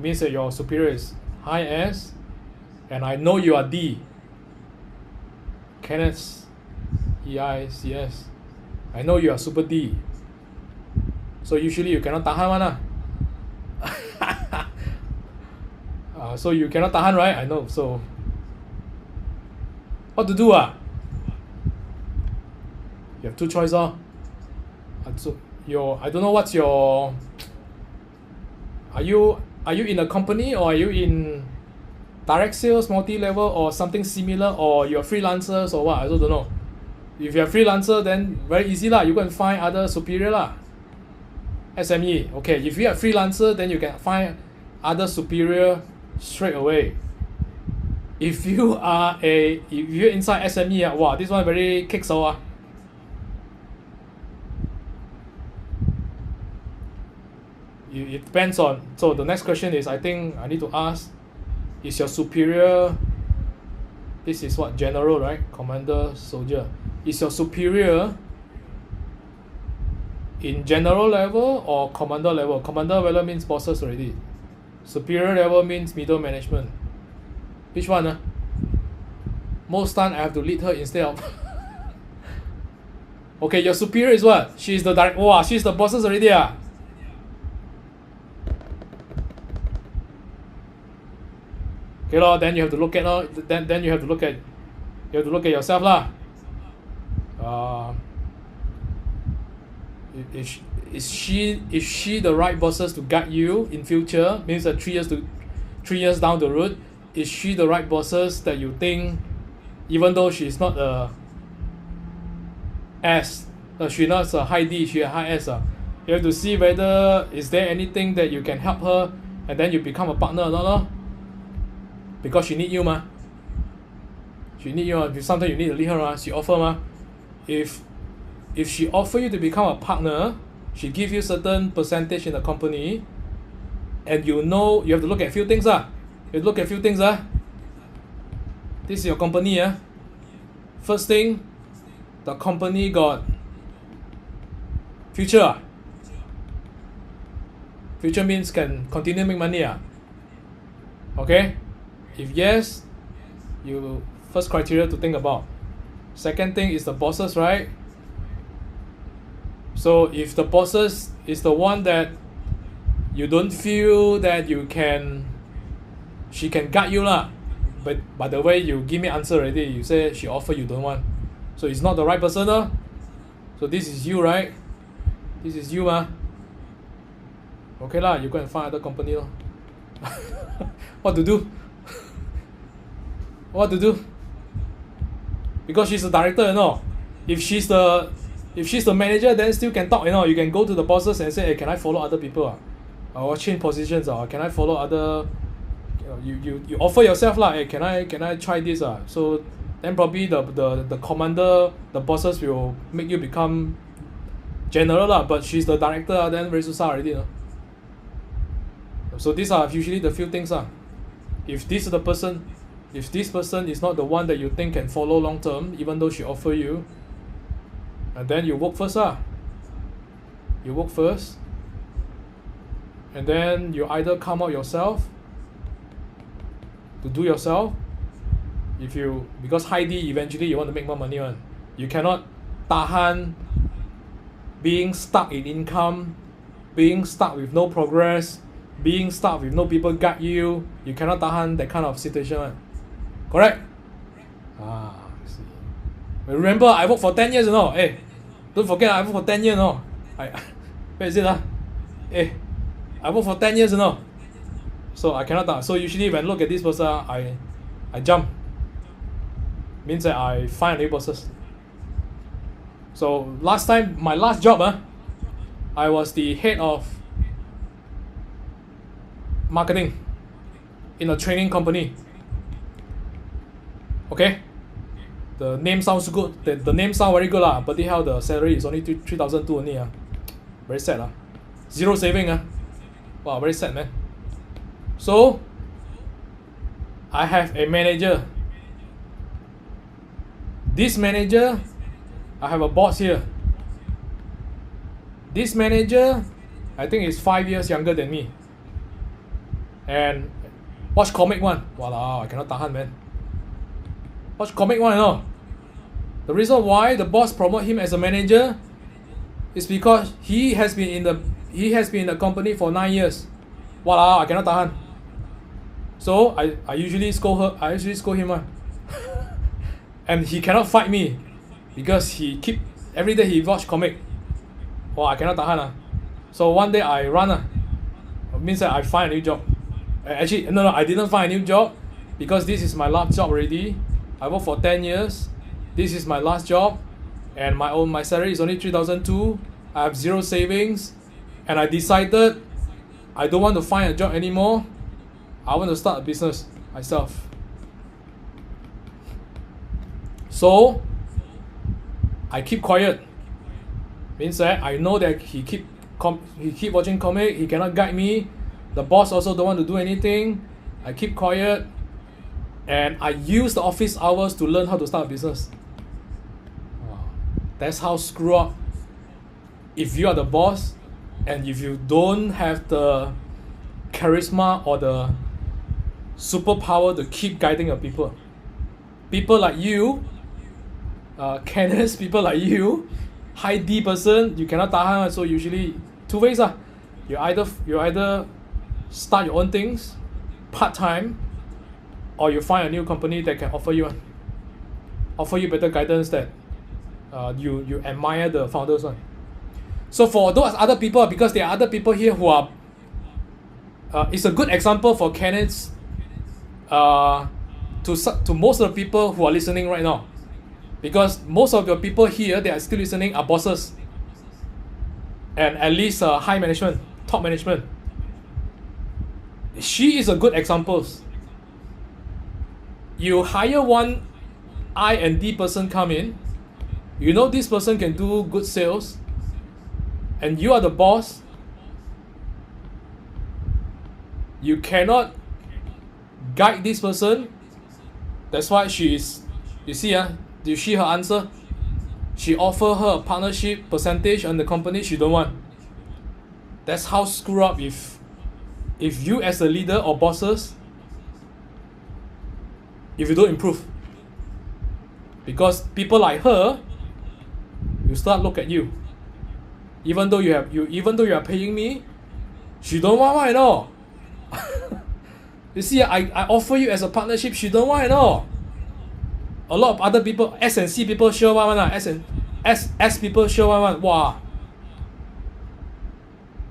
means that your superior is high S, and I know you are D. Kenneth, EICS. I know you are super D. So usually you cannot tahan one lah. So you cannot tahan, right? I know. So what to do? You have two choices. So I don't know what's your. Are you in a company, or are you in direct sales, multi-level, or something similar, or you're freelancers or what? I also don't know. If you're a freelancer, then very easy lah. You go and find other superior lah. SME. Okay, if you're a freelancer, then you can find other superior straight away. If you're inside SME, wow, this one very kick so. It depends on. So the next question is, I think I need to ask, is your superior, this is what, general, right? Commander, soldier. Is your superior in general level or commander level? Commander level means bosses already. Superior level means middle management. Which one? Most time I have to lead her instead of. Okay, your superior is what? She's the direct. Wow, she's the bosses already. Okay, then you have to look at then you have to look at yourself lah. Is she the right bosses to guide you in future? Means that 3 years down the road, is she the right bosses that you think, even though she's not a S, she's not a high D, she's a high S. You have to see whether is there anything that you can help her, and then you become a partner or not. Because she need you ma. She need you. If sometimes you need to lead her, she offer ma. If she offer you to become a partner, she give you certain percentage in the company, and you have to look at a few things. You have to look at a few things. This is your company. First thing, the company got future. Future means can continue make money. Okay? If yes, you first criteria to think about. Second thing is the bosses, right? So if the bosses is the one that you don't feel that she can guide you lah. But by the way, you give me answer already. You say she offer, you don't want. So it's not the right person. So this is you, right? This is you Okay lah, you go and find other company . What to do? What to do? Because she's the director, If she's the manager, then still can talk, You can go to the bosses and say, hey, can I follow other people? Or change positions, or can I follow other? You offer yourself lah. Hey, can I try this? So then probably the commander, the bosses will make you become general lah. But she's the director, then very susah already. So these are usually the few things . If this person is not the one that you think can follow long term, even though she offer you, and then you work first . You work first, and then you either come out yourself to do yourself. Because high D, eventually you want to make more money . You cannot tahan being stuck in income, being stuck with no progress, being stuck with no people guide you. You cannot tahan that kind of situation . Correct? See. Remember, I worked for 10 years, Hey, don't forget, I worked for 10 years, Where is it, Hey, I worked for 10 years, So I cannot. So usually when I look at this person, I jump. Means that I find new bosses. So last time, my last job, I was the head of marketing in a training company. Okay, the name sounds good. The name sound very good lah. But the salary is only 3,200 only . Very sad . Zero saving . Wow, very sad, man. So I have a manager. This manager, I have a boss here. This manager, I think is 5 years younger than me. and watch comic one. Walao, I cannot tahan, man. Watch comic one, you know. The reason why the boss promote him as a manager is because he has been in the company for 9 years. Walao, I cannot tahan. So I usually scold her. I usually scold him, and he cannot fight me because he keep every day he watch comic. Oh, I cannot tahan. So one day I run. It means that I find a new job. Actually, no, I didn't find a new job because this is my last job already. I worked for 10 years. This is my last job, and my salary is only 3,200. I have zero savings, and I decided I don't want to find a job anymore. I want to start a business myself. So I keep quiet. Means that I know that he keep watching comic. He cannot guide me. The boss also don't want to do anything. I keep quiet, and I use the office hours to learn how to start a business. That's how screw up. If you are the boss, and if you don't have the charisma or the superpower to keep guiding your people like you, Kenneth, people like you, high D person, you cannot tahan. So usually two ways. You either start your own things part time, or you find a new company that can offer you better guidance that you admire the founders one. So for those other people, because there are other people here who are it's a good example for Kenneth's to most of the people who are listening right now, because most of the people here that are still listening are bosses and at least high management, top management. She is a good example. You hire one I and D person come in, you know this person can do good sales, and you are the boss. You cannot guide this person. That's why she is, you see, do you see her answer? She offer her a partnership percentage on the company she don't want. That's how screw up if you as a leader or bosses, if you don't improve. Because people like her, you start look at you. Even though you are paying me, she don't want one, you know. You see, I offer you as a partnership, she don't want, you know. A lot of other people, S and C people sure want one, S people sure want one. Wow.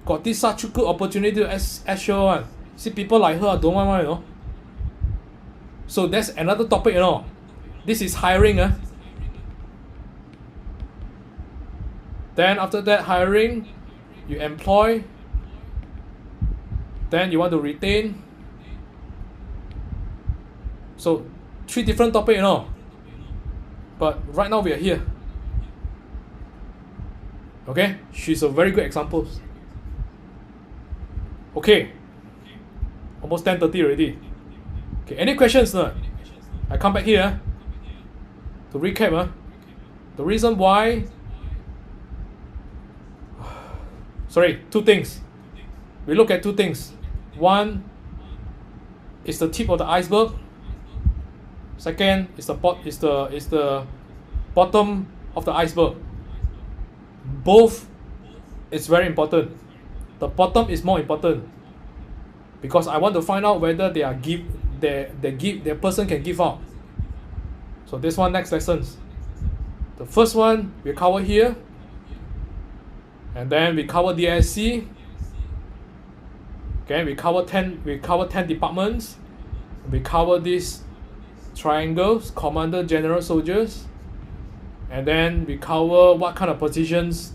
Got this such a good opportunity to S sure one. See, people like her don't want one, you know. So that's another topic, you know. This is hiring. Then after that, hiring, you employ. Then you want to retain. So 3 different topics, you know. But right now we are here. Okay, she's a very good example. Okay, almost 10:30 already. Okay, any questions? I come back here to recap. The reason why. Sorry, 2 things. We look at 2 things. One is the tip of the iceberg. Second is the bottom of the iceberg. Both is very important. The bottom is more important because I want to find out whether their person can give out. So this one, next lessons. The first one we cover here, and then we cover DSC. Okay, we cover 10 departments. We cover these triangles, commander, general, soldiers, and then we cover what kind of positions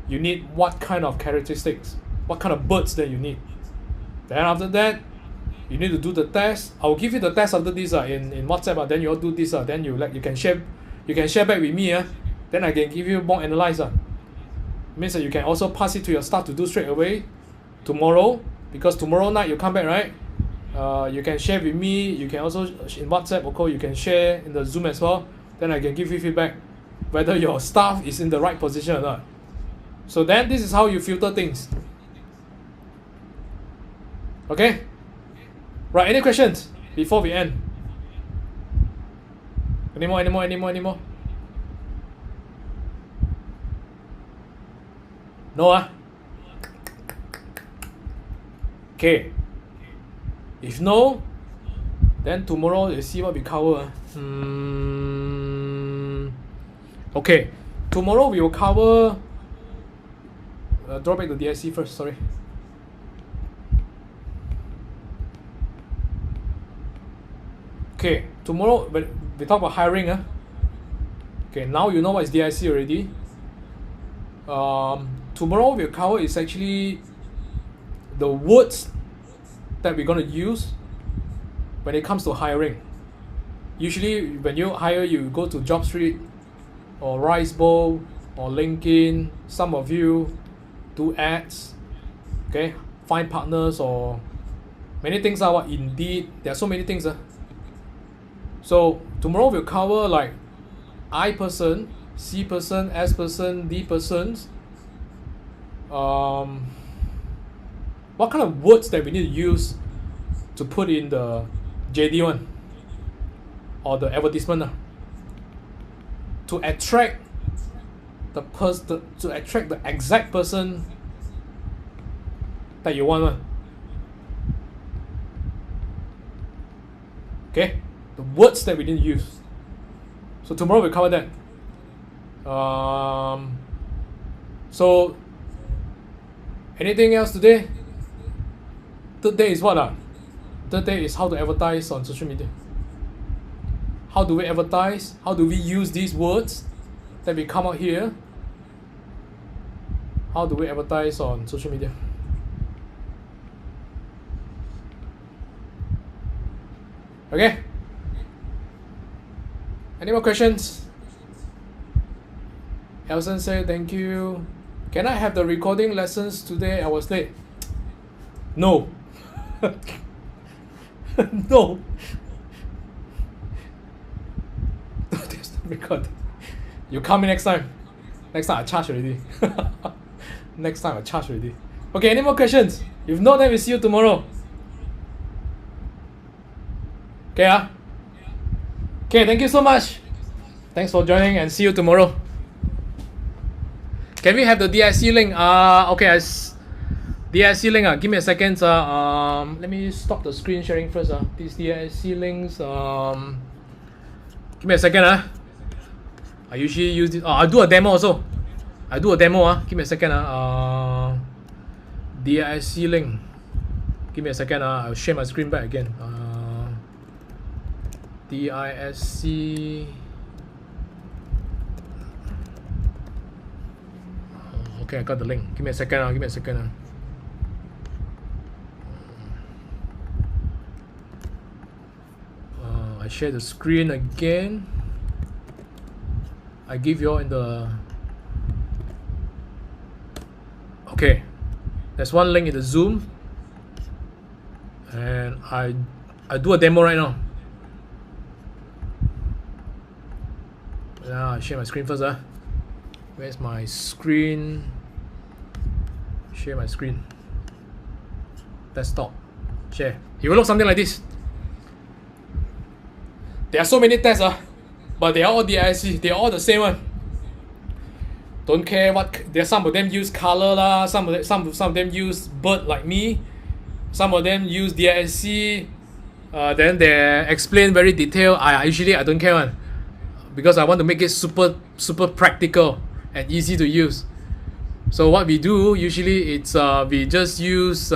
you need, what kind of characteristics, what kind of birds that you need. Then after that, you need to do the test. I'll give you the test after this in WhatsApp. Then you all do this. Then you can share back with me. Then I can give you more analyze. Means that you can also pass it to your staff to do straight away tomorrow, because tomorrow night you come back, right? You can share with me. You can also in WhatsApp or call. You can share in the Zoom as well. Then I can give you feedback whether your staff is in the right position or not. So then this is how you filter things. Okay, Right, any questions before we end? Any more? No, Okay. If no, then tomorrow you see what we cover. Okay. Tomorrow we will cover. Draw back the DIC first. Sorry. Okay. Tomorrow we talk about hiring. Okay. Now you know what is DIC already. Tomorrow we'll cover is actually the words that we're going to use when it comes to hiring. Usually when you hire, you go to JobStreet or Risebowl or LinkedIn. Some of you do ads, okay, find partners or many things are what Indeed. There are so many things. So tomorrow we'll cover like I person, C person, S person, D persons. What kind of words that we need to use to put in the JD one or the advertisement to attract to attract the exact person that you want. Okay, the words that we need to use. So tomorrow we'll cover that. So anything else today? Third day is what? Third day is how to advertise on social media. How do we advertise? How do we use these words that we come out here? How do we advertise on social media? Okay? Any more questions? Elson said thank you. Can I have the recording lessons today? I was late. No. No. There's no recording. You come in next time. Next time I charge already. Next time I charge already. Okay, any more questions? If not, then we'll see you tomorrow. Okay, Okay, thank you so much. Thanks for joining and see you tomorrow. Can we have the DIC link? Okay, DIC link. Give me a second. Let me stop the screen sharing first. These DIC links. Give me a second. I usually use this. I do a demo also. Give me a second. DIC link. Give me a second. I'll share my screen back again. DISC. Okay, I got the link. Give me a second. I share the screen again. I give you all in the. Okay, there's one link in the Zoom, and I do a demo right now. I share my screen first. Where's my screen? Share my screen. Desktop. Share. It will look something like this. There are so many tests, but they are all DIC. They are all the same one. Don't care what. There, some of them use color lah. Some of them use bird like me. Some of them use DIC. Then they explain very detailed. I don't care one, because I want to make it super practical and easy to use. So what we do usually, it's we just use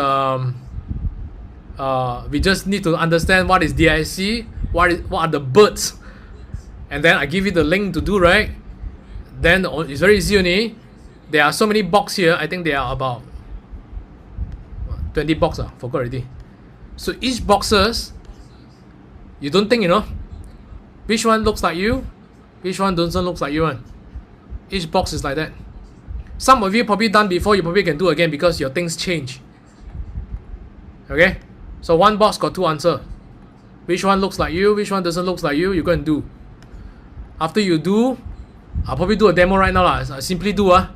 we just need to understand what is DIC, what are the birds, and then I give you the link to do, right? Then it's very easy only. There are so many boxes here. I think there are about 20 boxes. Forgot already. So each boxes, you don't think, which one looks like you, which one doesn't look like you one. Each box is like that. Some of you probably done before, you probably can do again because your things change. Okay? So one box got two answers. Which one looks like you, which one doesn't look like you go and do. After you do, I'll probably do a demo right now. I simply do. And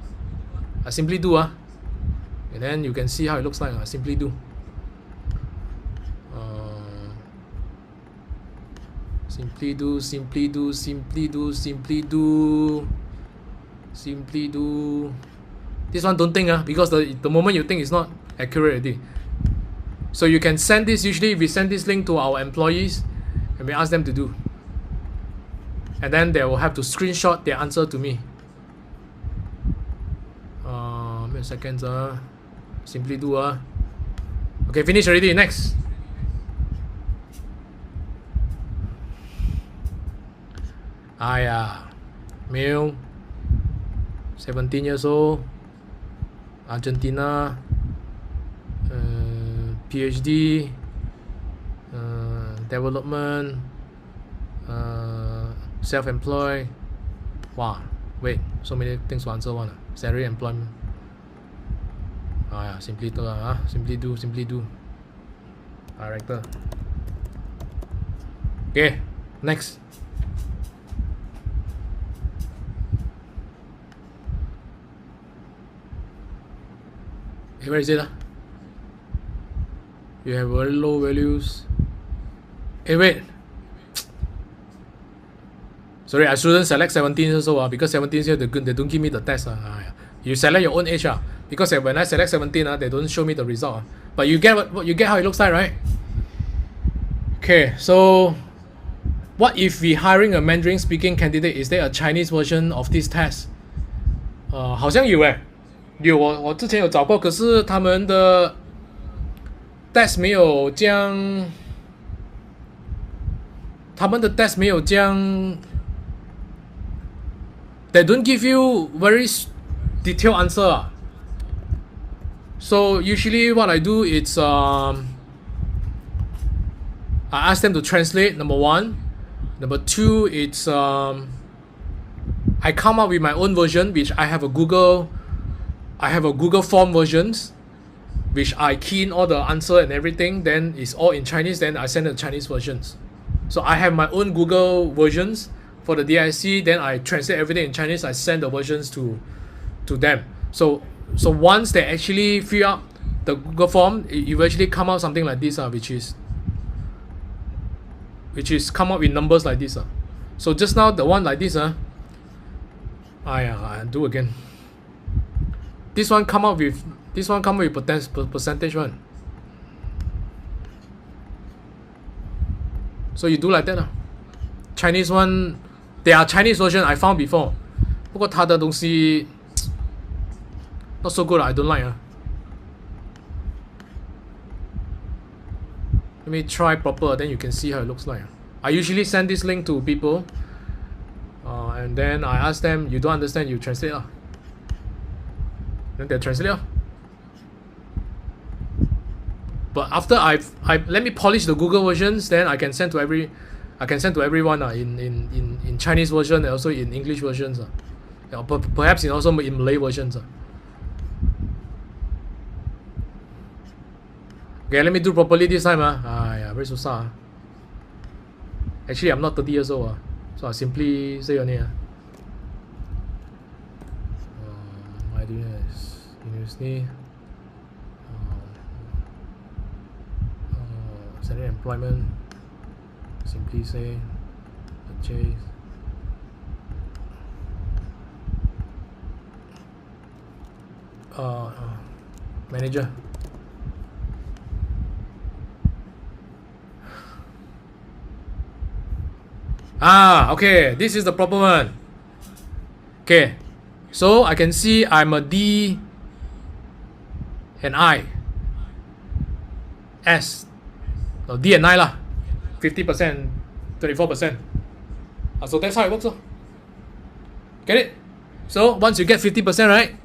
then you can see how it looks like. I simply do. Simply do, simply do, simply do, simply do. Simply do. This one don't think because the moment you think it's not accurate already. So you can send this, usually we send this link to our employees and we ask them to do. And then they will have to screenshot their answer to me. Wait a second. Simply do. Okay, finish already. Next. Male, 17 years old, Argentina, PhD, development, self-employed. Wow, wait, so many things to answer one. Salary, employment. Simply do. Simply do, simply do. Director. Okay, next. Hey, where is it? You have very low values. Hey, wait. Sorry, I shouldn't select 17 years old because 17 years old they don't give me the test. You select your own age because when I select 17 they don't show me the result. But you get what you get how it looks like, right? Okay, so what if we hiring a Mandarin speaking candidate? Is there a Chinese version of this test? 好像有我之前有找过，可是他们的 test 没有将，他们的 test 没有将 they don't give you very detailed answer. So usually what I do is I ask them to translate, number one. Number two, it's I come up with my own version, which I have a Google form versions, which I key in all the answer and everything. Then it's all in Chinese. Then I send the Chinese versions. So I have my own Google versions for the DIC. Then I translate everything in Chinese. I send the versions to them. So once they actually fill up the Google form, it will actually come out something like this, which is come up with numbers like this. So just now the one like this, I do again. This one come up with percentage one. So you do like that. Chinese one, there are Chinese version I found before. 不过它的东西 not so good. I don't like. Let me try proper, then you can see how it looks like. I usually send this link to people, and then I ask them, you don't understand, you translate. Then they translate. But after I let me polish the Google versions, then I can send to everyone in Chinese version and also in English versions. Perhaps also in Malay versions. Okay, let me do properly this time. Very susah. Actually, I'm not 30 years old. So I simply say your name. My ideas, university, salary, employment. Simply say purchase. Manager. Okay, this is the proper one. Okay, so I can see I'm a D and I. S. No, D and I lah. 50%, 24%. So that's how it works. Get it? So once you get 50%, right?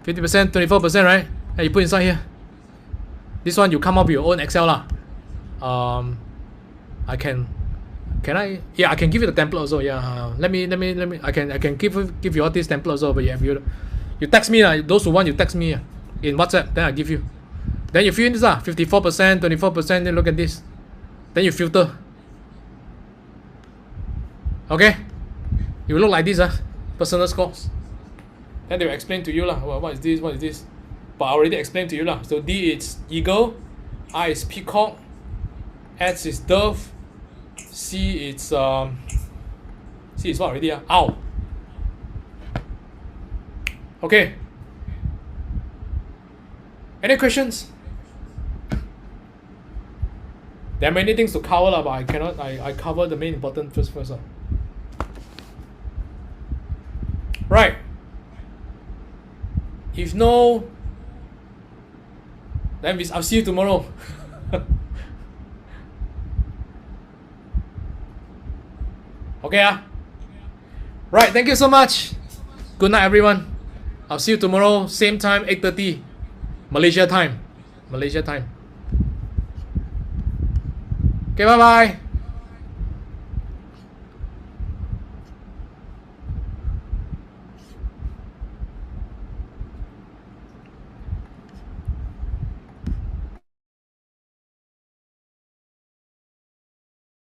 50%, 24%, right? And you put inside here. This one you come up with your own Excel lah. I can I? Yeah, I can give you the template also. Yeah, let me. I can give you all this template also. But you text me those who want, you text me in WhatsApp. Then I give you. Then you fill in this 54%, 24%. Then look at this. Then you filter. Okay, you look like this personal scores. Then they will explain to you what is this, what is this. But I already explained to you So D is eagle, I is peacock, S is dove, C it's C is what already? Ow. Okay. Any questions? There are many things to cover, but I cannot. I cover the main important first. Right. If no, then I'll see you tomorrow. Okay. Right. Thank you so much. Good night, everyone. I'll see you tomorrow, same time, 8:30, Malaysia time. Okay, bye bye.